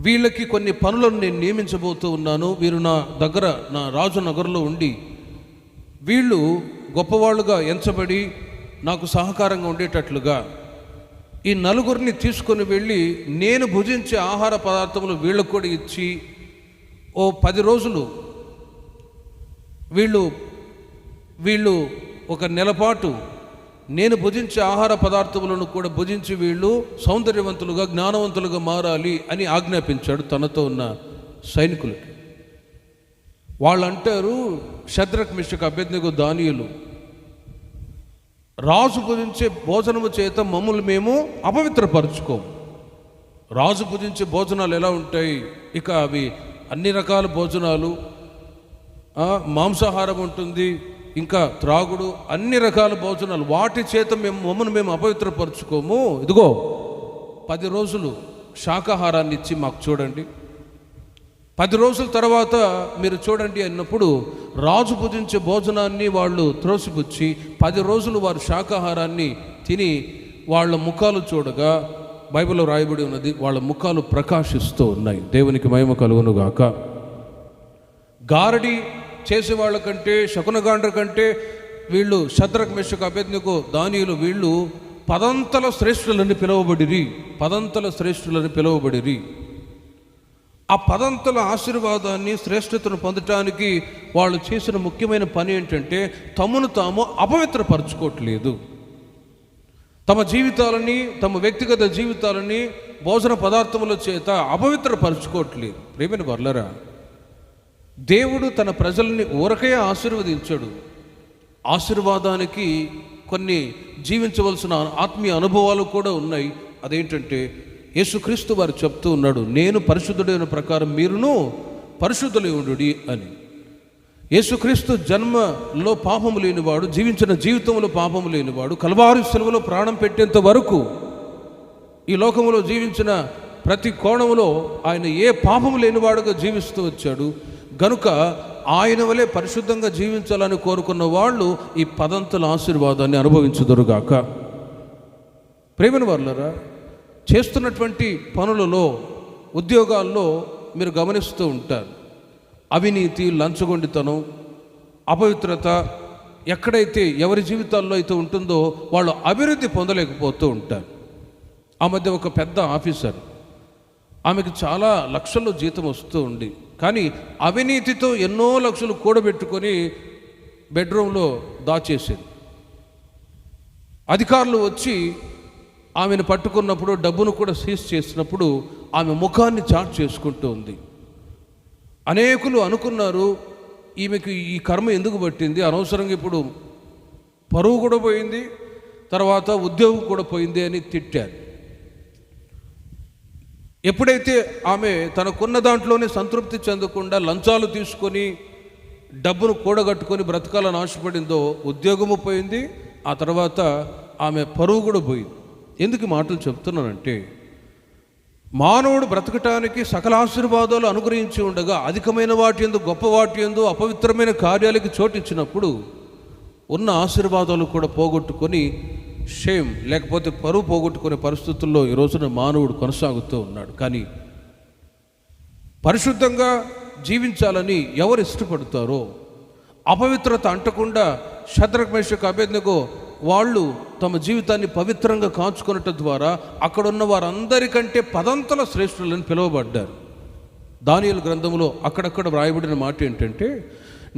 వీళ్ళకి కొన్ని పనులను నేను నియమించబోతూ ఉన్నాను, వీరు నా దగ్గర నా రాజు నగరంలో ఉండి వీళ్ళు గొప్పవాళ్ళుగా ఎంచబడి నాకు సహకారంగా ఉండేటట్లుగా ఈ నలుగురిని తీసుకొని వెళ్ళి నేను భుజించే ఆహార పదార్థములు వీళ్ళకు కూడా ఇచ్చి ఓ 10 రోజులు వీళ్ళు ఒక నెలపాటు నేను భుజించే ఆహార పదార్థములను కూడా భుజించి వీళ్ళు సౌందర్యవంతులుగా జ్ఞానవంతులుగా మారాలి అని ఆజ్ఞాపించాడు తనతో ఉన్న సైనికులకి. వాళ్ళు అంటారు, షద్రక్ మిషక్ అబేద్నెగో దానియేలు, రాజు భుజించే భోజనము చేత మమ్మల్ని మేము అపవిత్రపరచుకోము. రాజు భుజించే భోజనాలు ఎలా ఉంటాయి? ఇక అవి అన్ని రకాల భోజనాలు, మాంసాహారం ఉంటుంది, ఇంకా త్రాగుడు, అన్ని రకాల భోజనాలు, వాటి చేత మమ్మల్ని అపవిత్రపరచుకోము. ఇదిగో 10 రోజులు శాకాహారాన్ని ఇచ్చి మాకు చూడండి, 10 రోజుల తర్వాత మీరు చూడండి అన్నప్పుడు రాజు భుజించే భోజనాన్ని వాళ్ళు త్రోసిపుచ్చి 10 రోజులు వారు శాకాహారాన్ని తిని వాళ్ళ ముఖాలు చూడగా బైబిల్లో రాయబడి ఉన్నది, వాళ్ళ ముఖాలు ప్రకాశిస్తూ ఉన్నాయి. దేవునికి మహిమ కలుగును గాక. గారడి చేసేవాళ్ళ కంటే, శకునగాండ్ర కంటే వీళ్ళు షద్రక్ మెషక్ అబేద్నెగో దానియేలు వీళ్ళు పదంతల శ్రేష్ఠులని పిలువబడిరి. ఆ పదంతల ఆశీర్వాదాన్ని, శ్రేష్ఠతను పొందటానికి వాళ్ళు చేసిన ముఖ్యమైన పని ఏంటంటే తమను తాము అపవిత్రపరచుకోవట్లేదు. తమ జీవితాలని, తమ వ్యక్తిగత జీవితాలని భోజన పదార్థముల చేత అపవిత్రపరచుకోవట్లేదు. ప్రియమైన వర్లరా, దేవుడు తన ప్రజల్ని ఊరకే ఆశీర్వదించాడు. ఆశీర్వాదానికి కొన్ని జీవించవలసిన ఆత్మీయ అనుభవాలు కూడా ఉన్నాయి. అదేంటంటే యేసుక్రీస్తు వారు చెప్తూ ఉన్నాడు, నేను పరిశుద్ధుడైన ప్రకారం మీరును పరిశుద్ధులై ఉండుడి అని. యేసుక్రీస్తు జన్మలో పాపము లేనివాడు, జీవించిన జీవితంలో పాపము లేనివాడు, కల్వారి శిలువలో ప్రాణం పెట్టేంత వరకు ఈ లోకంలో జీవించిన ప్రతి కోణంలో ఆయన ఏ పాపము లేనివాడుగా జీవిస్తూ వచ్చాడు. గనుక ఆయన వలె పరిశుద్ధంగా జీవించాలని కోరుకున్న వాళ్ళు ఈ పదంతుల ఆశీర్వాదాన్ని అనుభవించుదురుగాక. ప్రేమైన వర్లరా, చేస్తున్నటువంటి పనులలో, ఉద్యోగాల్లో మీరు గమనిస్తూ ఉంటారు, అవినీతి, లంచగొండితనం, అపవిత్రత ఎక్కడైతే ఎవరి జీవితాల్లో అయితే ఉంటుందో వాళ్ళు అభివృద్ధి పొందలేకపోతూ ఉంటారు. ఆ మధ్య ఒక పెద్ద ఆఫీసర్, ఆమెకు చాలా లక్షల్లో జీతం వస్తూ ఉంది, కానీ అవినీతితో ఎన్నో లక్షలు కూడబెట్టుకొని బెడ్రూమ్లో దాచేసింది. అధికారులు వచ్చి ఆమెను పట్టుకున్నప్పుడు, డబ్బును కూడా సీజ్ చేసినప్పుడు ఆమె ముఖాన్ని చాట్ చేసుకుంటూ ఉంది. అనేకులు అనుకున్నారు, ఈమెకు ఈ కర్మ ఎందుకు పట్టింది, అనవసరంగా ఇప్పుడు పరువు కూడా పోయింది, తర్వాత ఉద్యోగం కూడా పోయింది అని తిట్టారు. ఎప్పుడైతే ఆమె తనకున్న దాంట్లోనే సంతృప్తి చెందకుండా లంచాలు తీసుకొని డబ్బును కూడగట్టుకొని బ్రతకాలని ఆశపడిందో ఉద్యోగము పోయింది, ఆ తర్వాత ఆమె పరువు కూడా పోయింది. ఎందుకు మాటలు చెప్తున్నానంటే, మానవుడు బ్రతకటానికి సకల ఆశీర్వాదాలు అనుగ్రహించి ఉండగా అధికమైన వాటి యందు, గొప్ప వాటి యందు అపవిత్రమైన కార్యాలకి చోటిచ్చినప్పుడు ఉన్న ఆశీర్వాదాలు కూడా పోగొట్టుకొని షేమ్ లేకపోతే పరువు పోగొట్టుకునే పరిస్థితుల్లో ఈ రోజున మానవుడు కొనసాగుతూ ఉన్నాడు. కానీ పరిశుద్ధంగా జీవించాలని ఎవరు ఇష్టపడతారో, అపవిత్రత అంటకుండా షద్రక్ మెషక్ అబేద్నెగో వాళ్ళు తమ జీవితాన్ని పవిత్రంగా కాచుకునటం ద్వారా అక్కడున్న వారందరికంటే పదంతల శ్రేష్ఠులని పిలువబడ్డారు. దానియేలు గ్రంథంలో అక్కడక్కడ వ్రాయబడిన మాట ఏంటంటే,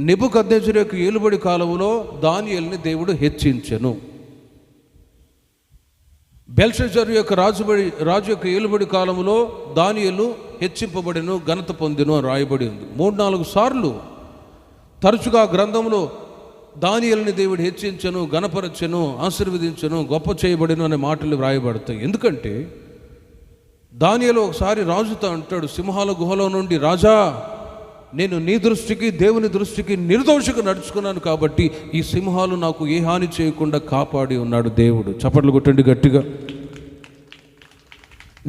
నెబుకద్నెజరు యొక్క ఏలుబడి కాలంలో దానియేలుని దేవుడు హెచ్చించెను. బెల్షస్సరు యొక్క రాజు యొక్క ఏలుబడి కాలంలో దానియేలు హెచ్చింపబడిను, ఘనత పొందెను అని రాయబడి ఉంది. 3-4 సార్లు తరచుగా గ్రంథంలో దానియేలుని దేవుడు హెచ్చించెను, ఘనపరచెను, ఆశీర్వదించెను, గొప్ప చేయబడిను అనే మాటలు వ్రాయబడతాయి. ఎందుకంటే దానియేలు ఒకసారి రాజుతో అంటాడు, సింహాల గుహలో నుండి, రాజా, నేను నీ దృష్టికి, దేవుని దృష్టికి నిర్దోషిగా నడుచుకున్నాను కాబట్టి ఈ సింహాలు నాకు ఏ హాని చేయకుండా కాపాడి ఉన్నాడు దేవుడు. చప్పట్లు కొట్టండి గట్టిగా.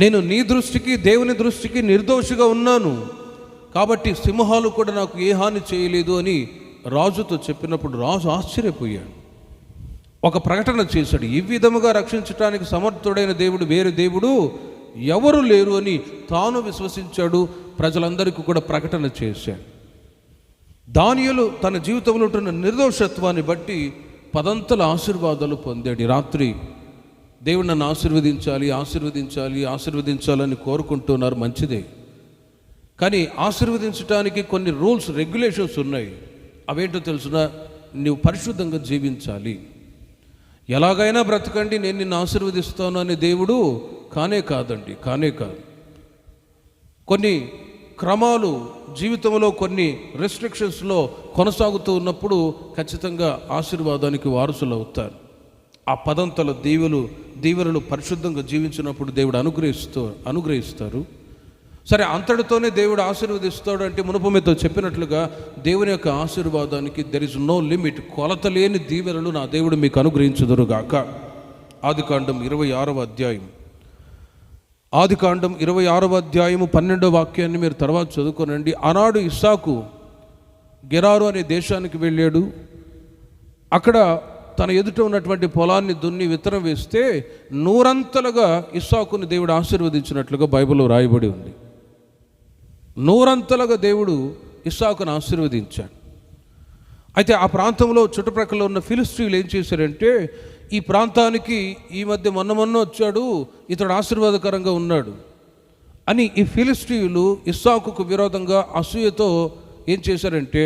నేను నీ దృష్టికి, దేవుని దృష్టికి నిర్దోషిగా ఉన్నాను కాబట్టి సింహాలు కూడా నాకు ఏ హాని చేయలేదు అని రాజుతో చెప్పినప్పుడు రాజు ఆశ్చర్యపోయాడు. ఒక ప్రకటన చేశాడు. ఈ విధముగా రక్షించడానికి సమర్థుడైన దేవుడు వేరే దేవుడు ఎవరు లేరు అని తాను విశ్వసించాడు. ప్రజలందరికీ కూడా ప్రకటన చేశాడు. దానియేలు తన జీవితంలో ఉంటున్న నిర్దోషత్వాన్ని బట్టి 10 ఆశీర్వాదాలు పొందాడు. ఈ రాత్రి దేవుడు నన్ను ఆశీర్వదించాలని కోరుకుంటున్నారు, మంచిదే. కానీ ఆశీర్వదించడానికి కొన్ని రూల్స్, రెగ్యులేషన్స్ ఉన్నాయి. అవేంటో తెలుసునా? నువ్వు పరిశుద్ధంగా జీవించాలి. ఎలాగైనా బ్రతకండి, నేను నిన్ను ఆశీర్వదిస్తాను అనే దేవుడు కానే కాదు. కొన్ని క్రమాలు జీవితంలో, కొన్ని రెస్ట్రిక్షన్స్లో కొనసాగుతూ ఉన్నప్పుడు ఖచ్చితంగా ఆశీర్వాదానికి వారసులు అవుతారు. ఆ 10 దీవెనలు పరిశుద్ధంగా జీవించినప్పుడు దేవుడు అనుగ్రహిస్తారు. సరే, అంతటితోనే దేవుడు ఆశీర్వదిస్తాడు అంటే మునుపు మీతో చెప్పినట్లుగా దేవుని యొక్క ఆశీర్వాదానికి దెర్ ఇస్ నో లిమిట్. కొలత లేని దీవెనలు నా దేవుడు మీకు అనుగ్రహించుదురుగాక. ఆదికాండం 26వ అధ్యాయము 12వ వాక్యాన్ని మీరు తర్వాత చదువుకోనండి. ఆనాడు ఇస్సాకు గెరారు అనే దేశానికి వెళ్ళాడు. అక్కడ తన ఎదుట ఉన్నటువంటి పొలాన్ని దున్ని విత్తనం వేస్తే 100 ఇస్సాకుని దేవుడు ఆశీర్వదించినట్లుగా బైబిల్లో రాయబడి ఉంది. 100 దేవుడు ఇస్సాకును ఆశీర్వదించాడు. అయితే ఆ ప్రాంతంలో చుట్టుప్రక్కల ఉన్న ఫిలిష్తీయులు ఏం చేశారంటే, ఈ ప్రాంతానికి ఈ మధ్య మొన్న వచ్చాడు, ఇతడు ఆశీర్వాదకరంగా ఉన్నాడు అని ఈ ఫిలిష్తీయులు ఇస్సాకుకు విరోధంగా అసూయతో ఏం చేశారంటే,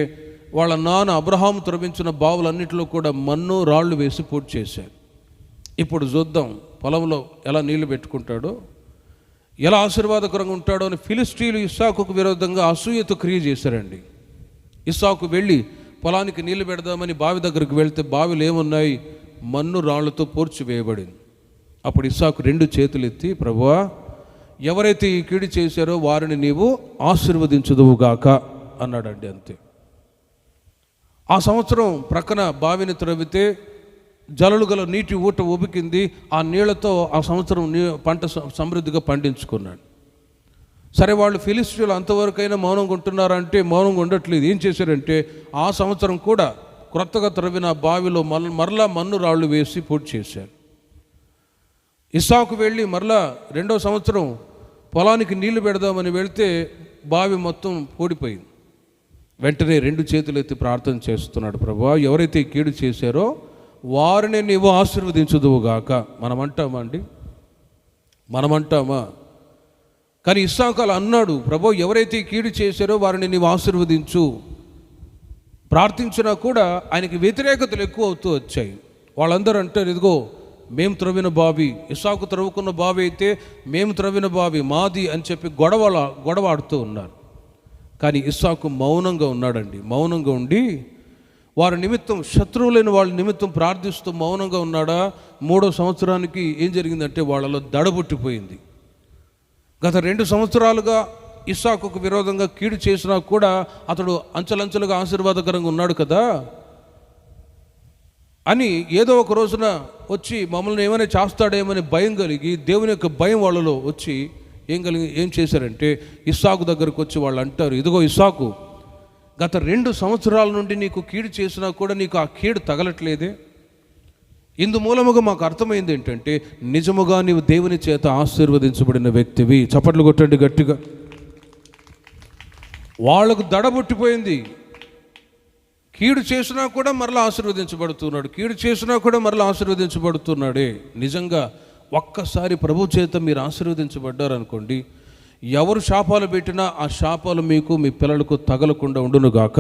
వాళ్ళ నాన్న అబ్రహాము త్రవ్వించిన బావులన్నింటిలో కూడా మన్ను రాళ్ళు వేసి పూర్తి చేశారు. ఇప్పుడు చూద్దాం పొలంలో ఎలా నీళ్లు పెట్టుకుంటాడో, ఎలా ఆశీర్వాదకరంగా ఉంటాడో అని ఫిలిష్తీయులు ఇస్సాకుకు విరోధంగా అసూయతో క్రియ చేశారండి. ఇస్సాకు వెళ్ళి పొలానికి నీళ్లు పెడదామని బావి దగ్గరికి వెళ్తే బావిలో ఏమున్నాయి? మన్ను రాళ్లతో పూడ్చివేయబడింది. అప్పుడు ఇస్సాకు 2 చేతులు ఎత్తి, ప్రభువా, ఎవరైతే ఈ కీడు చేశారో వారిని నీవు ఆశీర్వదించుదువుగాక అన్నాడండి. అంతే. ఆ సంవత్సరం ప్రక్కన బావిని త్రవ్వితే జలలు గల నీటి ఊట ఉబికింది. ఆ నీళ్లతో ఆ సంవత్సరం పంట సమృద్ధిగా పండించుకున్నాడు. సరే, వాళ్ళు ఫిలిష్తీయులు అంతవరకైనా మౌనంగా ఉంటున్నారంటే మౌనంగా ఉండట్లేదు. ఏం చేశారంటే, ఆ సంవత్సరం కూడా క్రొత్తగా త్రవ్విన బావిలో మరలా మన్ను రాళ్ళు వేసి పూర్తి చేశారు. ఇస్సాకు వెళ్ళి మరలా 2వ సంవత్సరం పొలానికి నీళ్లు పెడదామని వెళితే బావి మొత్తం పూడిపోయింది. వెంటనే 2 చేతులు ఎత్తి ప్రార్థన చేస్తున్నాడు, ప్రభువా, ఎవరైతే ఈ కీడు చేశారో వారిని నీవు ఆశీర్వదించుదువుగాక. మనమంటామా? కానీ ఇస్సాకు అలా అన్నాడు, ప్రభు, ఎవరైతే ఈ కీడు చేశారో వారిని నీవు ఆశీర్వదించు. ప్రార్థించినా కూడా ఆయనకి వ్యతిరేకతలు ఎక్కువ అవుతూ వచ్చాయి. వాళ్ళందరూ అంటారు, ఇదిగో మేము త్రవ్విన బావి, ఇస్సాకు త్రవ్వుకున్న బావి అయితే మేము త్రవ్విన బావి మాది అని చెప్పి గొడవ ఆడుతూ ఉన్నారు. కానీ ఇస్సాకు మౌనంగా ఉన్నాడండి. మౌనంగా ఉండి వారి నిమిత్తం, శత్రువులైన వాళ్ళ నిమిత్తం ప్రార్థిస్తూ మౌనంగా ఉన్నాడా. 3వ సంవత్సరానికి ఏం జరిగిందంటే వాళ్ళలో దడబుట్టిపోయింది. గత 2 సంవత్సరాలుగా ఇస్సాకుకు విరోధంగా కీడు చేసినా కూడా అతడు అంచెలంచెలుగా ఆశీర్వాదకరంగా ఉన్నాడు కదా అని ఏదో ఒక రోజున వచ్చి మమ్మల్ని ఏమైనా చేస్తాడేమని భయం కలిగి, దేవుని యొక్క భయం వాళ్ళలో వచ్చి ఏం చేశారంటే, ఇస్సాకు దగ్గరకు వచ్చి వాళ్ళు అంటారు, ఇదిగో ఇస్సాకు, గత 2 సంవత్సరాల నుండి నీకు కీడు చేసినా కూడా నీకు ఆ కీడు తగలట్లేదే. ఇందు మూలముగా మాకు అర్థమైంది ఏంటంటే, నిజముగా నీవు దేవుని చేత ఆశీర్వదించబడిన వ్యక్తివి. చప్పట్లు కొట్టండి గట్టిగా. వాళ్లకు దడబుట్టిపోయింది. కీడు చేసినా కూడా మరలా ఆశీర్వదించబడుతున్నాడే. నిజంగా ఒక్కసారి ప్రభు చేత మీరు ఆశీర్వదించబడ్డారనుకోండి, ఎవరు శాపాలు పెట్టినా ఆ శాపాలు మీకు, మీ పిల్లలకు తగలకుండా ఉండునుగాక.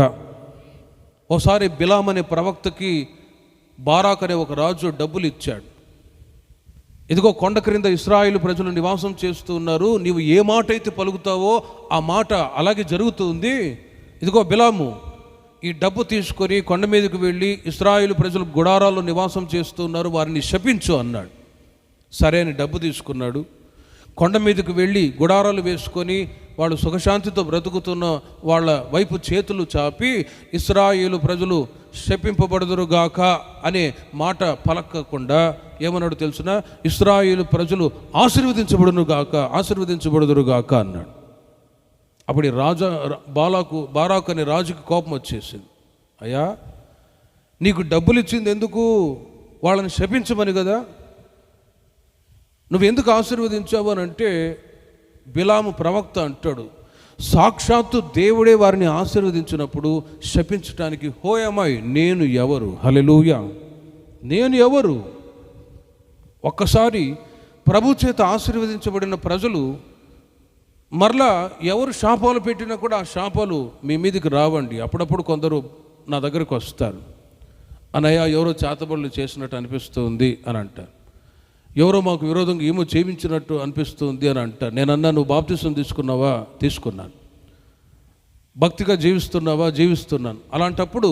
ఓసారి బిలాం అనే ప్రవక్తకి బారాక్ అనే ఒక రాజు డబ్బులు ఇచ్చాడు. ఇదిగో కొండ క్రింద ఇశ్రాయేలు ప్రజలు నివాసం చేస్తూ ఉన్నారు, నీవు ఏ మాట అయితే పలుకుతావో ఆ మాట అలాగే జరుగుతుంది. ఇదిగో బిలాము, ఈ డబ్బు తీసుకొని కొండ మీదకి వెళ్ళి ఇశ్రాయేలు ప్రజలు గుడారాల్లో నివాసం చేస్తూ ఉన్నారు, వారిని శపించు అన్నాడు. సరే అని డబ్బు తీసుకున్నాడు. కొండ మీదకి వెళ్ళి గుడారాలు వేసుకొని వాళ్ళు సుఖశాంతితో బ్రతుకుతున్న వాళ్ళ వైపు చేతులు చాపి, ఇశ్రాయేలు ప్రజలు శపింపబడుదురుగాక అనే మాట పలకకుండా ఏమన్నాడు తెలుసిన, ఇశ్రాయేలు ప్రజలు ఆశీర్వదించబడుదురుగాక అన్నాడు. అప్పుడు బారాకు అనే రాజుకి కోపం వచ్చేసింది. అయ్యా, నీకు డబ్బులు ఇచ్చింది ఎందుకు? వాళ్ళని శపించమని కదా. నువ్వెందుకు ఆశీర్వదించావు అని అంటే బిలాము ప్రవక్త అంటాడు, సాక్షాత్తు దేవుడే వారిని ఆశీర్వదించినప్పుడు శపించటానికి హోయమాయ్ నేను ఎవరు? హల్లెలూయా, నేను ఎవరు? ఒక్కసారి ప్రభు చేత ఆశీర్వదించబడిన ప్రజలు మరలా ఎవరు శాపాలు పెట్టినా కూడా ఆ శాపాలు మీ మీదకి రావండి. అప్పుడప్పుడు కొందరు నా దగ్గరకు వస్తారు, అన్నయ్య ఎవరో చేతబడులు చేసినట్టు అనిపిస్తుంది అని అంటారు, ఎవరో మాకు విరోధంగా ఏమో చేయించినట్టు అనిపిస్తుంది అని అంటారు. నేను అన్నా, నువ్వు బాప్తిసం తీసుకున్నావా? తీసుకున్నాను. భక్తిగా జీవిస్తున్నావా? జీవిస్తున్నాను. అలాంటప్పుడు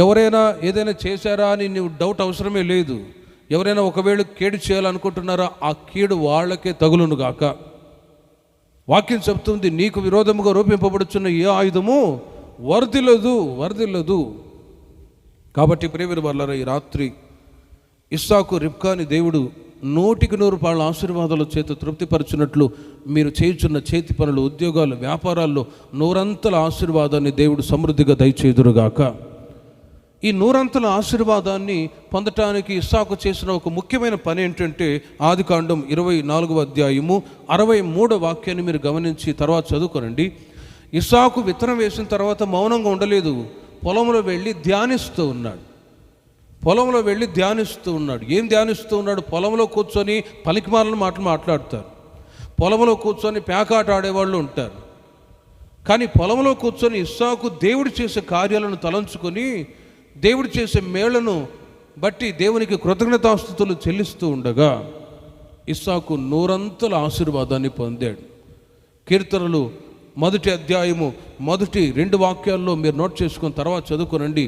ఎవరైనా ఏదైనా చేశారా అని నువ్వు డౌట్ అవసరమే లేదు. ఎవరైనా ఒకవేళ కీడు చేయాలనుకుంటున్నారా, ఆ కీడు వాళ్ళకే తగులును గాక. వాక్యం చెప్తుంది, నీకు విరోధముగా రూపింపబడుచున్న ఏ ఆయుధము వర్ధిల్లదు. కాబట్టి ప్రియమైన వారలారా, ఈ రాత్రి ఇస్సాకు రిబ్కాని దేవుడు 100% ఆశీర్వాదాల చేత తృప్తిపరచినట్లు మీరు చేయుచున్న చేతి పనులు, ఉద్యోగాలు, వ్యాపారాల్లో 100 ఆశీర్వాదాన్ని దేవుడు సమృద్ధిగా దయచేయుదురుగాక. ఈ 100 ఆశీర్వాదాన్ని పొందటానికి ఇస్సాకు చేసిన ఒక ముఖ్యమైన పని ఏంటంటే, ఆదికాండం 24వ అధ్యాయము 63వ వాక్యాన్ని మీరు గమనించి తర్వాత చదువుకోనండి. ఇస్సాకు విత్తనం వేసిన తర్వాత మౌనంగా ఉండలేదు, పొలంలో వెళ్ళి ధ్యానిస్తూ ఉన్నాడు. ఏం ధ్యానిస్తూ ఉన్నాడు? పొలంలో కూర్చొని పలికిమాలిన మాటలు మాట్లాడతారు, పొలంలో కూర్చొని పేకాట ఆడేవాళ్ళు ఉంటారు. కానీ పొలంలో కూర్చొని ఇస్సాకు దేవుడు చేసే కార్యాలను తలంచుకొని, దేవుడు చేసే మేళ్లను బట్టి దేవునికి కృతజ్ఞతాస్తుతులు చెల్లిస్తూ ఉండగా ఇస్సాకు 100 ఆశీర్వాదాన్ని పొందాడు. కీర్తనలు 1వ అధ్యాయము 1-2 వాక్యాల్లో మీరు నోట్ చేసుకుని తర్వాత చదువుకోనండి.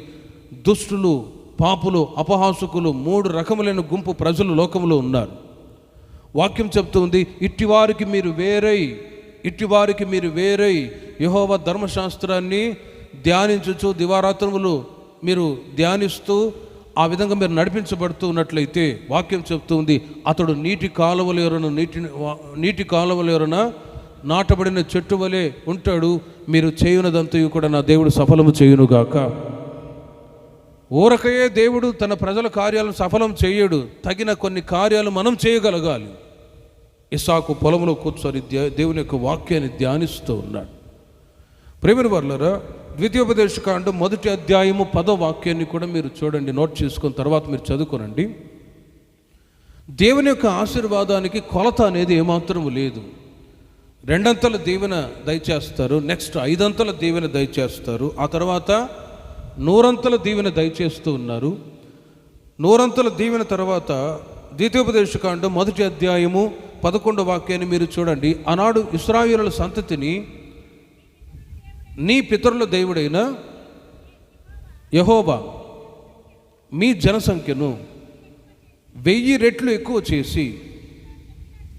దుష్టులు, పాపులు, అపహాసకులు 3 రకములైన గుంపు ప్రజలు లోకంలో ఉన్నారు. వాక్యం చెప్తుంది, ఇట్టివారికి మీరు వేరై యెహోవా ధర్మశాస్త్రాన్ని ధ్యానించుచు దివారాత్రములు మీరు ధ్యానిస్తూ ఆ విధంగా మీరు నడిపించబడుతూ ఉన్నట్లయితే వాక్యం చెప్తుంది, అతడు నీటి కాలువల ఎరున నాటబడిన చెట్టు వలె ఉంటాడు. మీరు చేయునదంతయు కూడా నా దేవుడు సఫలము చేయునుగాక. ఊరకయే దేవుడు తన ప్రజల కార్యాలను సఫలం చేయడు, తగిన కొన్ని కార్యాలు మనం చేయగలగాలి. ఇస్సాకు పొలంలో కూర్చొని దేవుని యొక్క వాక్యాన్ని ధ్యానిస్తూ ఉన్నాడు. ప్రియమైన వారలారా, ద్వితీయోపదేశకాండం 1వ అధ్యాయము 10వ వాక్యాన్ని కూడా మీరు చూడండి, నోట్ చేసుకున్న తర్వాత మీరు చదువుకోనండి. దేవుని యొక్క ఆశీర్వాదానికి కొలత అనేది ఏమాత్రము లేదు. 2 దీవెన దయచేస్తారు, నెక్స్ట్ 5 దీవెన దయచేస్తారు, ఆ తర్వాత 100 దీవెన దయచేస్తూ ఉన్నారు. 100 దీవెన తర్వాత ద్వితీయోపదేశకాండం 1వ అధ్యాయము 11వ వాక్యాన్ని మీరు చూడండి. ఆనాడు ఇశ్రాయేలుల సంతతిని నీ పితరుల దేవుడైన యెహోవా మీ జనసంఖ్యను 1000 రెట్లు ఎక్కువ చేసి,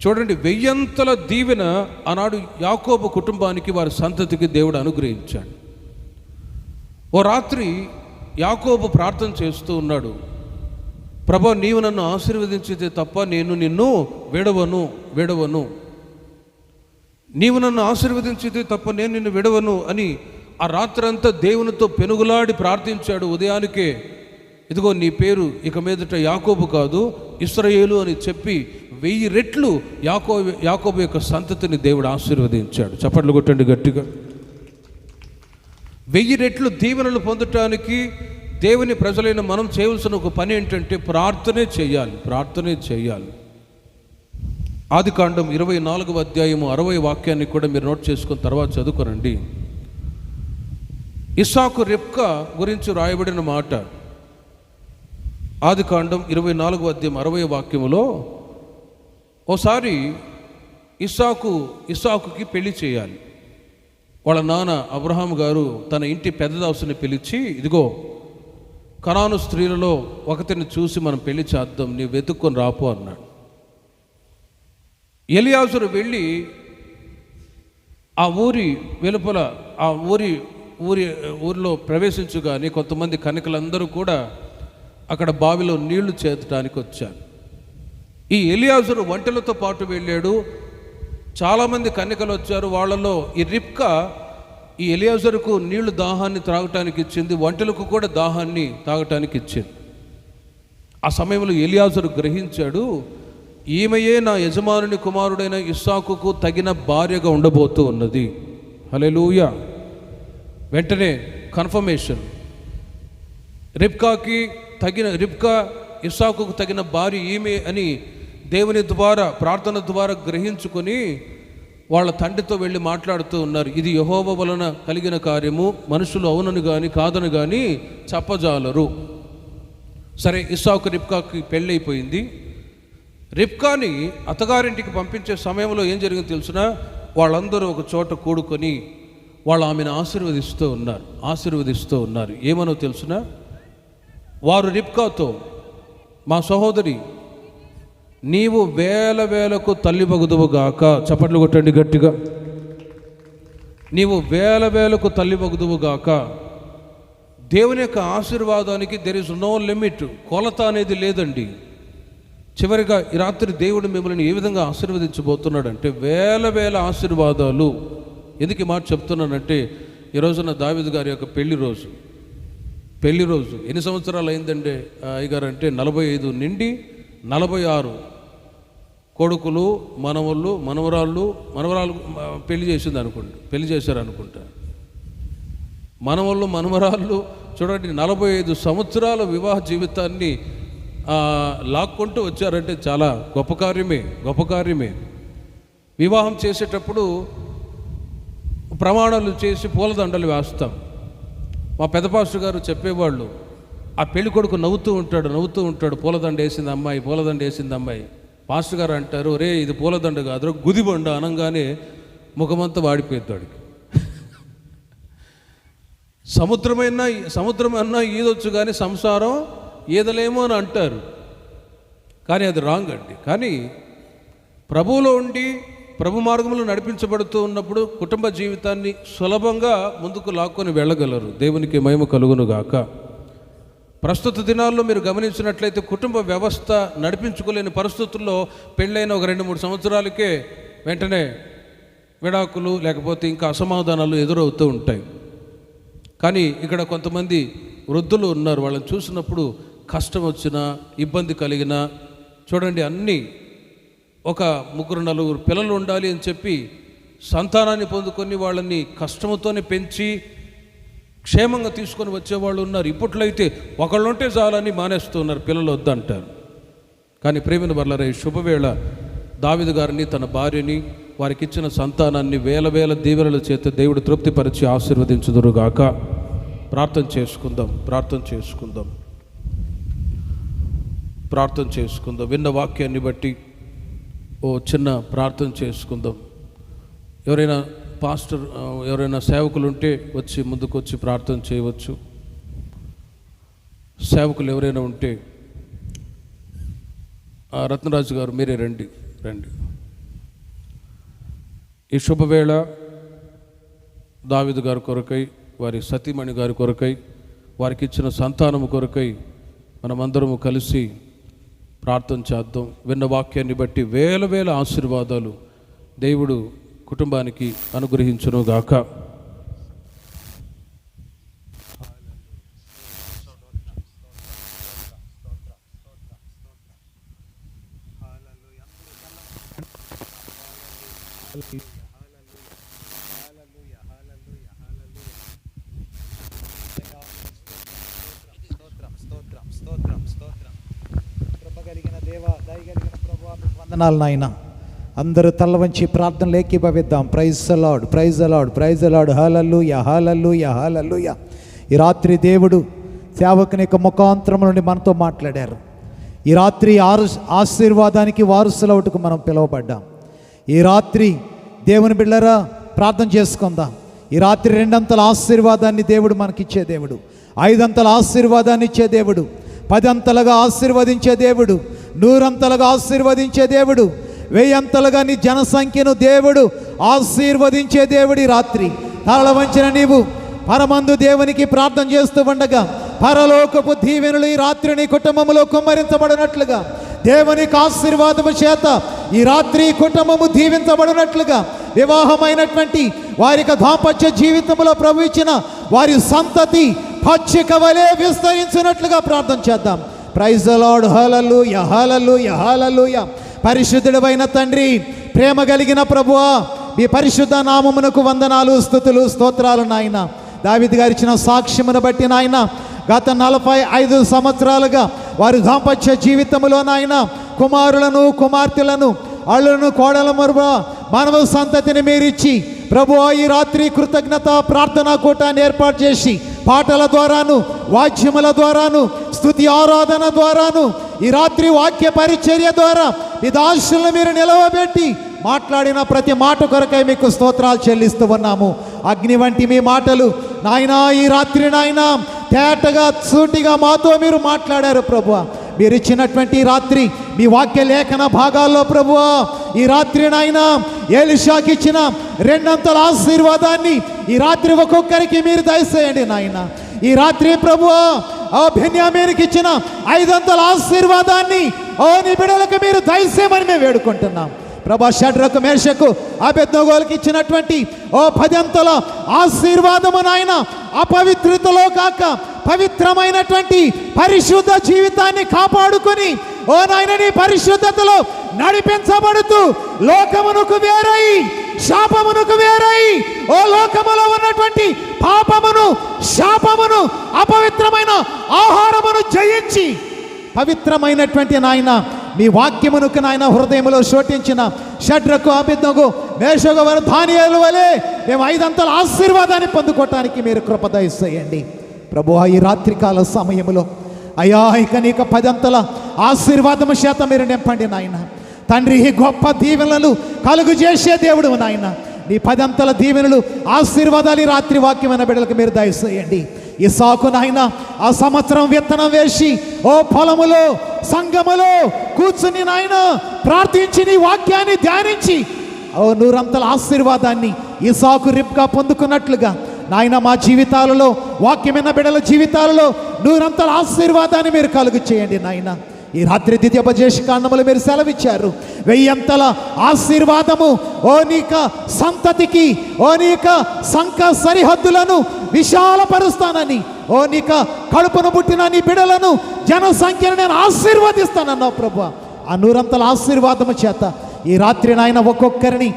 చూడండి 1000 దీవెన ఆనాడు యాకోబు కుటుంబానికి, వారి సంతతికి దేవుడు అనుగ్రహించాడు. ఓ రాత్రి యాకోబు ప్రార్థన చేస్తూ ఉన్నాడు, ప్రభా నీవు నన్ను ఆశీర్వదించితే తప్ప నేను నిన్ను విడవను, నీవు నన్ను ఆశీర్వదించితే తప్ప నేను నిన్ను విడవను అని ఆ రాత్రంతా దేవునితో పెనుగులాడి ప్రార్థించాడు. ఉదయానికే ఇదిగో నీ పేరు ఇక మీదట యాకోబు కాదు ఇశ్రాయేలు అని చెప్పి 1000 రెట్లు యాకోబు యొక్క సంతతిని దేవుడు ఆశీర్వదించాడు. చప్పట్లు కొట్టండి గట్టిగా. 1000 రెట్లు దీవెనలు పొందటానికి దేవుని ప్రజలైన మనం చేయవలసిన ఒక పని ఏంటంటే ప్రార్థనే చేయాలి. ఆదికాండం 24వ అధ్యాయము 60వ వాక్యాన్ని కూడా మీరు నోట్ చేసుకున్న తర్వాత చదువుకోరండి. ఇస్సాకు రిబ్కా గురించి రాయబడిన మాట ఆదికాండం 24వ అధ్యాయం 60వ వాక్యములో, ఓసారి ఇస్సాకుకి పెళ్లి చేయాలి. వాళ్ళ నాన్న అబ్రహాం గారు తన ఇంటి పెద్దదాసుని పిలిచి, ఇదిగో కనాను స్త్రీలలో ఒకరిని చూసి మనం పెళ్లి చేద్దాం, నీవు వెతుక్కొని రాపో అన్నాడు. ఎలియాజరు వెళ్ళి ఆ ఊరి వెలుపల ఆ ఊరిలో ప్రవేశించుగానే కొంతమంది కన్యకలందరూ కూడా అక్కడ బావిలో నీళ్లు చేర్చడానికి వచ్చారు. ఈ ఎలియాజరు వంటలతో పాటు వెళ్ళాడు. చాలామంది కన్యకలు వచ్చారు. వాళ్ళలో ఈ రిబ్కా ఈ ఎలియాజరుకు నీళ్లు దాహాన్ని త్రాగటానికి ఇచ్చింది, వంటలకు కూడా దాహాన్ని తాగటానికి ఇచ్చింది. ఆ సమయంలో ఎలియాజరు గ్రహించాడు, ఈమెయే నా యజమానుని కుమారుడైన ఇస్సాకుకు తగిన భార్యగా ఉండబోతూ ఉన్నది. హల్లెలూయా. వెంటనే కన్ఫర్మేషన్, రిబ్కా ఇస్సాకుకు తగిన భార్య ఈమె అని దేవుని ద్వారా, ప్రార్థన ద్వారా గ్రహించుకొని వాళ్ళ తండ్రితో వెళ్ళి మాట్లాడుతూ ఉన్నారు. ఇది యెహోవా వలన కలిగిన కార్యము, మనుషులు అవునని కానీ కాదని కానీ చెప్పజాలరు. సరే, ఇస్సాకు రిబ్కాకి పెళ్ళైపోయింది. రిబ్కాని అత్తగారింటికి పంపించే సమయంలో ఏం జరిగిందో తెలుసునా? వాళ్ళందరూ ఒక చోట కూడుకొని వాళ్ళు ఆమెను ఆశీర్వదిస్తూ ఉన్నారు. ఏమనో తెలుసునా? వారు రిబ్కాతో, మా సహోదరి, నీవు వేలకు తల్లివగుదువుగాక. చప్పట్లు కొట్టండి గట్టిగా. నీవు వేలకు తల్లివగుదువుగాక. దేవుని యొక్క ఆశీర్వాదానికి దెర్ ఇస్ నో లిమిట్, కొలత అనేది లేదండి. చివరిగా ఈ రాత్రి దేవుడు మిమ్మల్ని ఏ విధంగా ఆశీర్వదించబోతున్నాడంటే వేల ఆశీర్వాదాలు. ఎందుకు ఈ మాట చెప్తున్నానంటే, ఈ రోజున దావీదు గారి యొక్క పెళ్లి రోజు ఎన్ని సంవత్సరాలు అయిందంటే అయ్యగారు అంటే 45 నుండి 46 కొడుకులు, మనవరాళ్ళు పెళ్లి చేశారు అనుకుంటా. మనవరాళ్ళు చూడండి, 45 సంవత్సరాల వివాహ జీవితాన్ని లాక్కుంటూ వచ్చారంటే చాలా గొప్ప కార్యమే. వివాహం చేసేటప్పుడు ప్రమాణాలు చేసి పూలదండలు వేస్తాం. మా పెద్ద పాస్టర్ గారు చెప్పేవాళ్ళు, ఆ పెళ్లి కొడుకు నవ్వుతూ ఉంటాడు, పూలదండ వేసింది అమ్మాయి. పాస్టర్ గారు అంటారు, రే ఇది పూలదండ కాదు, గుదిబండ అనగానే ముఖమంతా వాడిపోయింది వాడికి. సముద్రం అన్నా ఈదొచ్చు కానీ సంసారం ఈదలేమో అని అంటారు, కానీ అది రాంగ్ అండి. కానీ ప్రభువులో ఉండి ప్రభు మార్గంలో నడిపించబడుతూ ఉన్నప్పుడు కుటుంబ జీవితాన్ని సులభంగా ముందుకు లాక్కొని వెళ్ళగలరు. దేవునికి మహిమ కలుగును గాక. ప్రస్తుత దినాల్లో మీరు గమనించినట్లయితే కుటుంబ వ్యవస్థ నడిపించుకోలేని పరిస్థితుల్లో పెళ్ళైన ఒక 2-3 సంవత్సరాలకే వెంటనే విడాకులు లేకపోతే ఇంకా అసమాధానాలు ఎదురవుతూ ఉంటాయి. కానీ ఇక్కడ కొంతమంది వృద్ధులు ఉన్నారు, వాళ్ళని చూసినప్పుడు కష్టం వచ్చినా ఇబ్బంది కలిగినా చూడండి, అన్నీ ఒక 3-4 పిల్లలు ఉండాలి అని చెప్పి సంతానాన్ని పొందుకొని వాళ్ళని కష్టంతోనే పెంచి క్షేమంగా తీసుకొని వచ్చేవాళ్ళు ఉన్నారు. ఇప్పట్లో అయితే ఒకళ్ళు ఉంటే చాలని మానేస్తున్నారు, పిల్లలు వద్దంటారు. కానీ ప్రేమిన వర్లరే, శుభవేళ దావీదు గారిని, తన భార్యని, వారికి ఇచ్చిన సంతానాన్ని వేల దీవెనల చేత దేవుడు తృప్తిపరిచి ఆశీర్వదించుదురుగాక. ప్రార్థన చేసుకుందాం. విన్న వాక్యాన్ని బట్టి చిన్న ప్రార్థన చేసుకుందాం. ఎవరైనా సేవకులు ఉంటే ముందుకు వచ్చి ప్రార్థన చేయవచ్చు. సేవకులు ఎవరైనా ఉంటే, రత్నరాజు గారు మీరే రండి. ఈ శుభవేళ దావీదు గారి కొరకై, వారి సతీమణి గారి కొరకై, వారికి ఇచ్చిన సంతానము కొరకై మనమందరము కలిసి ప్రార్థన చేద్దాం. విన్న వాక్యాన్ని బట్టి వేల ఆశీర్వాదాలు దేవుడు కుటుంబానికి అనుగ్రహించును గాక. వందనాలు నాయన. అందరూ తల వంచి ప్రార్థనలు ఏకీభవిద్దాం. Praise the Lord. హల్లెలూయా. ఈ రాత్రి దేవుడు సేవకుని యొక్క ముఖాంతరం నుండి మనతో మాట్లాడారు. ఈ రాత్రి ఆశీర్వాదానికి వారసులవుటకు మనం పిలువబడ్డాం. ఈ రాత్రి దేవుని బిడ్డలారా ప్రార్థన చేసుకుందాం. ఈ రాత్రి 2 అంతల ఆశీర్వాదాన్ని దేవుడు మనకిచ్చే దేవుడు, 5 అంతల ఆశీర్వాదాన్ని ఇచ్చే దేవుడు, 10 అంతలుగా ఆశీర్వదించే దేవుడు, 100 అంతలుగా ఆశీర్వదించే దేవుడు, 1000 అంతలుగా నీ జనసంఖ్యను దేవుడు ఆశీర్వదించే దేవుడు. ఈ రాత్రి తల వంచిన నీవు పరమందు దేవునికి ప్రార్థన చేస్తూ ఉండగా పరలోకపు దీవెనలు ఈ రాత్రి నీ కుటుంబంలో కుమ్మరించబడినట్లుగా, దేవునికి ఆశీర్వాదము చేత ఈ రాత్రి కుటుంబము దీవించబడినట్లుగా, వివాహమైనటువంటి వారికి దాంపత్య జీవితంలో ప్రభు ఇచ్చిన వారి సంతతి పచ్చిక వలె విస్తరించినట్లుగా ప్రార్థన చేద్దాం. Praise the Lord. Hallelujah, hallelujah, hallelujah. పరిశుద్ధుడైన తండ్రి, ప్రేమ కలిగిన ప్రభువా, మీ పరిశుద్ధ నామమునకు వందనాలు, స్తుతులు, స్తోత్రాలు నాయన. దావీదు గారు ఇచ్చిన సాక్ష్యమును బట్టి నాయన, గత 45 సంవత్సరాలుగా వారి దాంపత్య జీవితంలో నాయన కుమారులను, కుమార్తెలను, అళ్ళను, కోడల మరువ మానవ సంతతిని మీరిచ్చి ప్రభువా, ఈ రాత్రి కృతజ్ఞత ప్రార్థనా కూటాన్ని ఏర్పాటు చేసి పాటల ద్వారాను, వాద్యముల ద్వారాను, స్తుతి ఆరాధన ద్వారాను, ఈ రాత్రి వాక్య పరిచర్య ద్వారా మీ దాసులను మీరు నిలవబెట్టి మాట్లాడిన ప్రతి మాట కొరకై మీకు స్తోత్రాలు చెల్లిస్తూ ఉన్నాము. అగ్ని వంటి మీ మాటలు నాయనా, ఈ రాత్రి నాయనా తేటగా సూటిగా మాతో మీరు మాట్లాడారు ప్రభువా. మీరు ఇచ్చినటువంటి రాత్రి మీ వాక్య లేఖన భాగాల్లో ప్రభువా, ఈ రాత్రి నాయనా ఎలీషాకి ఇచ్చిన 2 ఆశీర్వాదాన్ని ఈ రాత్రి ఒక్కొక్కరికి మీరు దయచేయండి నాయన. ఈ రాత్రి ప్రభువా, ఆ బెన్యామీనుకి ఇచ్చిన 500 ఆశీర్వాదాన్ని నీ బిడ్డలకు మీరు దయచేయమని మేము వేడుకుంటున్నాం ప్రభా. షడ్రకు, మేషకు, అబేద్నెగోలకు ఇచ్చినటువంటి 10 ఆశీర్వాదము నాయన అపవిత్రతలో కాక పవిత్రమైనటువంటి పరిశుద్ధ జీవితాన్ని కాపాడుకొని నాయన నీ పరిశుద్ధతలో నడిపించబడుతూ లోకమునకు వేరై, శాపమునకు వేరై, లోకములో ఉన్నటువంటి పాపమును, శాపమును, అపవిత్రమైన ఆహారమును జయించి పవిత్రమైనటువంటి నాయన మీ వాక్యమునకు నాయన హృదయంలో శోటించిన షడ్రకు, అబేద్నెగో, మేషకు వారు దానియేలు వలె మేము 500 ఆశీర్వాదాన్ని పొందుకోవటానికి మీరు కృప దయచేయండి ప్రభువా. ఈ రాత్రికాల సమయంలో అయ్యా ఇక నీకు 10 ఆశీర్వాదము చేత మీరు నింపండి నాయన తండ్రి. ఈ గొప్ప దీవెనలు కలుగు చేసే దేవుడు నాయన, నీ 10 దీవెనలు, ఆశీర్వాదాలు ఈ రాత్రి వాక్యమైన బిడ్డలకు మీరు దయచేయండి. ఇస్సాకు నాయన ఆ సంవత్సరం విత్తనం వేసి పొలములో, సంఘములో కూర్చుని నాయన ప్రార్థించి నీ వాక్యాన్ని ధ్యానించి 100 ఆశీర్వాదాన్ని ఇస్సాకు, రిబ్కా పొందుకున్నట్లుగా నాయన మా జీవితాలలో, వాక్యమైన బిడ్డల జీవితాలలో 100 ఆశీర్వాదాన్ని మీరు కలుగు చేయండి నాయన. ఈ రాత్రి ద్వితీయోపదేశ కాండములు మీరు సెలవిచ్చారు 1000 ఆశీర్వాదము నీక సంతతికి, నీక సంఘ సరిహద్దులను విశాలపరుస్తానని, నీక కడుపును పుట్టిన నీ బిడలను, జనసంఖ్యను నేను ఆశీర్వదిస్తానన్నావు ప్రభు. ఆ 100 ఆశీర్వాదము చేత ఈ రాత్రి నాయన ఒక్కొక్కరిని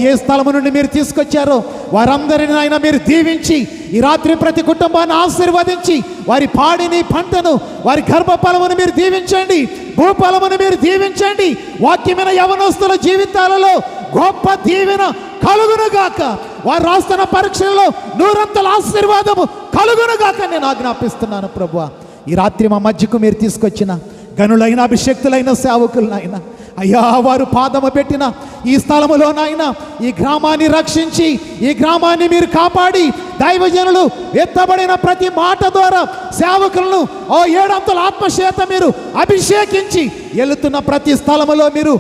ఏ స్థలము నుండి మీరు తీసుకొచ్చారో వారందరిని నాయన మీరు దీవించి ఈ రాత్రి ప్రతి కుటుంబాన్ని ఆశీర్వదించి వారి పాడిని, పంటను, వారి గర్భఫలమును మీరు దీవించండి, భూఫలమును మీరు దీవించండి. వాక్యమైన యవనస్తుల జీవితాలలో గొప్ప దీవెన కలుగునుగాక. వారు రాస్తున్న పరీక్షలలో 100 ఆశీర్వాదము కలుగునుగాక నేను ఆజ్ఞాపిస్తున్నాను ప్రభువా. ఈ రాత్రి మా మధ్యకు మీరు తీసుకొచ్చిన గనులైన, అభిషక్తులైన సేవకులనైనా అయ్యా, వారు పాదము పెట్టిన ఈ స్థలములో నాయన ఈ గ్రామాన్ని రక్షించి, ఈ గ్రామాన్ని మీరు కాపాడి, దైవజనులు ఎత్తబడిన ప్రతి మాట ద్వారా సేవకులను 700 ఆత్మచేత మీరు అభిషేకించి వెళుతున్న ప్రతి స్థలములో మీరు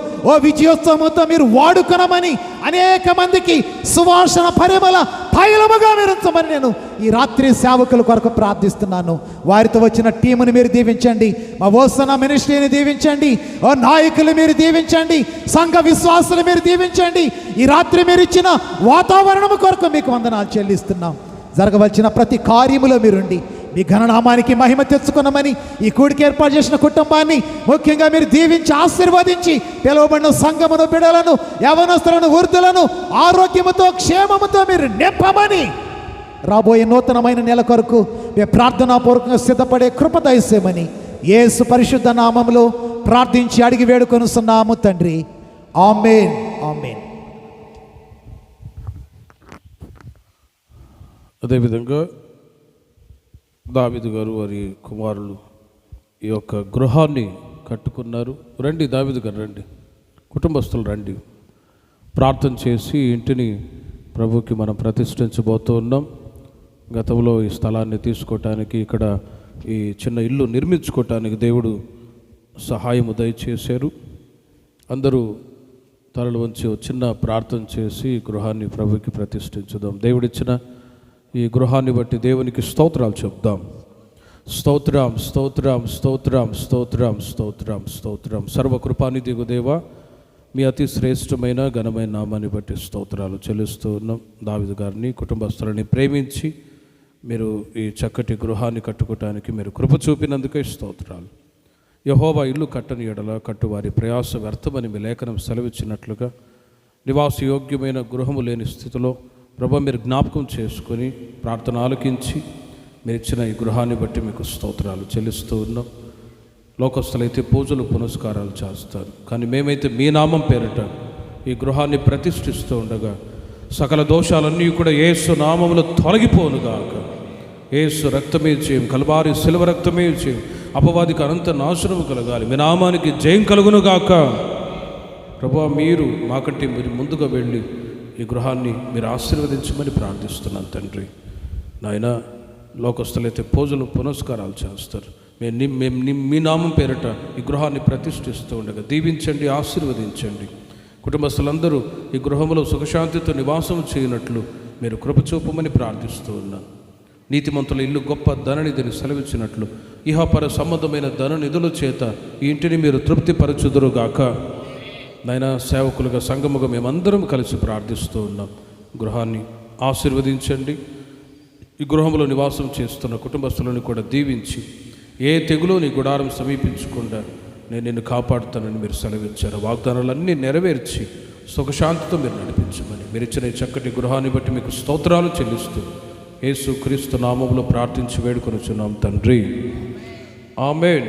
విజయోత్సవంతో మీరు వాడుకొనమని, అనేక మందికి సువాసన పరిమళ తైలముగా మీరు ఉంచమని నేను ఈ రాత్రి సేవకుల కొరకు ప్రార్థిస్తున్నాను. వారితో వచ్చిన టీముని మీరు దీవించండి, మా ఓసన మినిస్ట్రీని దీవించండి, నాయకులు మీరు దీవించండి, సంఘ విశ్వాసులు మీరు దీవించండి. ఈ రాత్రి మీరు ఇచ్చిన వాతావరణం కొరకు మీకు వందనాలు చెల్లిస్తున్నాం. జరగవలసిన ప్రతి కార్యములో మీరుండి మీ ఘననామానికి మహిమ తెచ్చుకున్నామని, ఈ కూడికి ఏర్పాటు చేసిన కుటుంబాన్ని ముఖ్యంగా మీరు దీవించి ఆశీర్వదించి పిలువబడిన సంఘమును, బిడలను, యవనస్తులను, వృద్ధులను ఆరోగ్యముతో, క్షేమముతో మీరు నింపమని, రాబోయే నూతనమైన నెల కొరకు మేము ప్రార్థనాపూర్వకంగా సిద్ధపడే కృప దయచేయమని యేసు పరిశుద్ధ నామములో ప్రార్థించి అడిగి వేడుకొనుస్తున్నాము తండ్రి. ఆమేన్, ఆమేన్. అదేవిధంగా దావీదు గారు వారి కుమారులు ఈ యొక్క గృహాన్ని కట్టుకున్నారు. రండి దావీదు గారు, రండి, కుటుంబస్తులు రండి, ప్రార్థన చేసి ఇంటిని ప్రభుకి మనం ప్రతిష్ఠించబోతూ ఉన్నాం. గతంలో ఈ స్థలాన్ని తీసుకోవటానికి, ఇక్కడ ఈ చిన్న ఇల్లు నిర్మించుకోవటానికి దేవుడు సహాయము దయచేశారు. అందరూ తలలు వంచి చిన్న ప్రార్థన చేసి గృహాన్ని ప్రభుకి ప్రతిష్ఠించుదాం. దేవుడిచ్చిన ఈ గృహాన్ని బట్టి దేవునికి స్తోత్రాలు చెప్దాం. స్తోత్రం, స్తోత్రం, స్తోత్రం, స్తోత్రం, స్తోత్రం, స్తోత్రం. సర్వకృపానిధిగు దేవా, మీ అతి శ్రేష్టమైన ఘనమైన నామాన్ని బట్టి స్తోత్రాలు చెల్లిస్తూ ఉన్నాం. దావీదు గారిని, కుటుంబస్తులని ప్రేమించి మీరు ఈ చక్కటి గృహాన్ని కట్టుకోవటానికి మీరు కృప చూపినందుకే స్తోత్రాలు. యెహోవా ఇల్లు కట్టని ఎడల కట్టువారి ప్రయాస వ్యర్థమని మీ లేఖనం సెలవిచ్చినట్లుగా నివాసయోగ్యమైన గృహము లేని స్థితిలో ప్రభు మీరు జ్ఞాపకం చేసుకొని ప్రార్థన ఆలకించి మీరు ఇచ్చిన ఈ గృహాన్ని బట్టి మీకు స్తోత్రాలు చెల్లిస్తూ ఉన్నాం. లోకస్తులైతే పూజలు పునస్కారాలు చేస్తారు, కానీ మేమైతే మీ నామం పేరిట ఈ గృహాన్ని ప్రతిష్ఠిస్తూ ఉండగా సకల దోషాలన్నీ కూడా యేసు నామములో తొలగిపోనుగాక. యేసు రక్తమే చేయం, కల్వారి శిలువ రక్తమే చేయం, అపవాదికి అనంత నాశనము కలగాలి, మీ నామానికి జయం కలుగునుగాక. ప్రభువా, మీరు మాకంటే మీరు ముందుగా వెళ్ళి ఈ గృహాన్ని మీరు ఆశీర్వదించమని ప్రార్థిస్తున్నాను తండ్రి. నాయన, లోకస్తులైతే పూజలు పునస్కారాలు చేస్తారు, మేము మీ నామం పేరిట ఈ గృహాన్ని ప్రతిష్ఠిస్తూ ఉండగా దీవించండి, ఆశీర్వదించండి. కుటుంబస్తులందరూ ఈ గృహంలో సుఖశాంతితో నివాసం చేయనట్లు మీరు కృపచూపమని ప్రార్థిస్తూ ఉన్నాను. నీతిమంతుల ఇల్లు గొప్ప ధననిధిని సెలవిచ్చినట్లు ఇహపర సంబంధమైన ధననిధుల చేత ఈ ఇంటిని మీరు తృప్తిపరచుదురుగాక. నాయన, సేవకులుగా సంఘముగా మేమందరం కలిసి ప్రార్థిస్తూ ఉన్నాం. గృహాన్ని ఆశీర్వదించండి. ఈ గృహంలో నివాసం చేస్తున్న కుటుంబస్తులను కూడా దీవించి ఏ తెగులో నీ గుడారం సమీపించకుండా నేను నిన్ను కాపాడుతానని మీరు సెలవిచ్చారు. వాగ్దానాలన్నీ నెరవేర్చి సుఖశాంతితో మీరు నడిపించమని మీరు ఇచ్చిన ఈ చక్కటి గృహాన్ని బట్టి మీకు స్తోత్రాలు చెల్లిస్తూ యేసు క్రీస్తు నామములో ప్రార్థించి వేడుకొనుచున్నాం తండ్రి. ఆమేన్.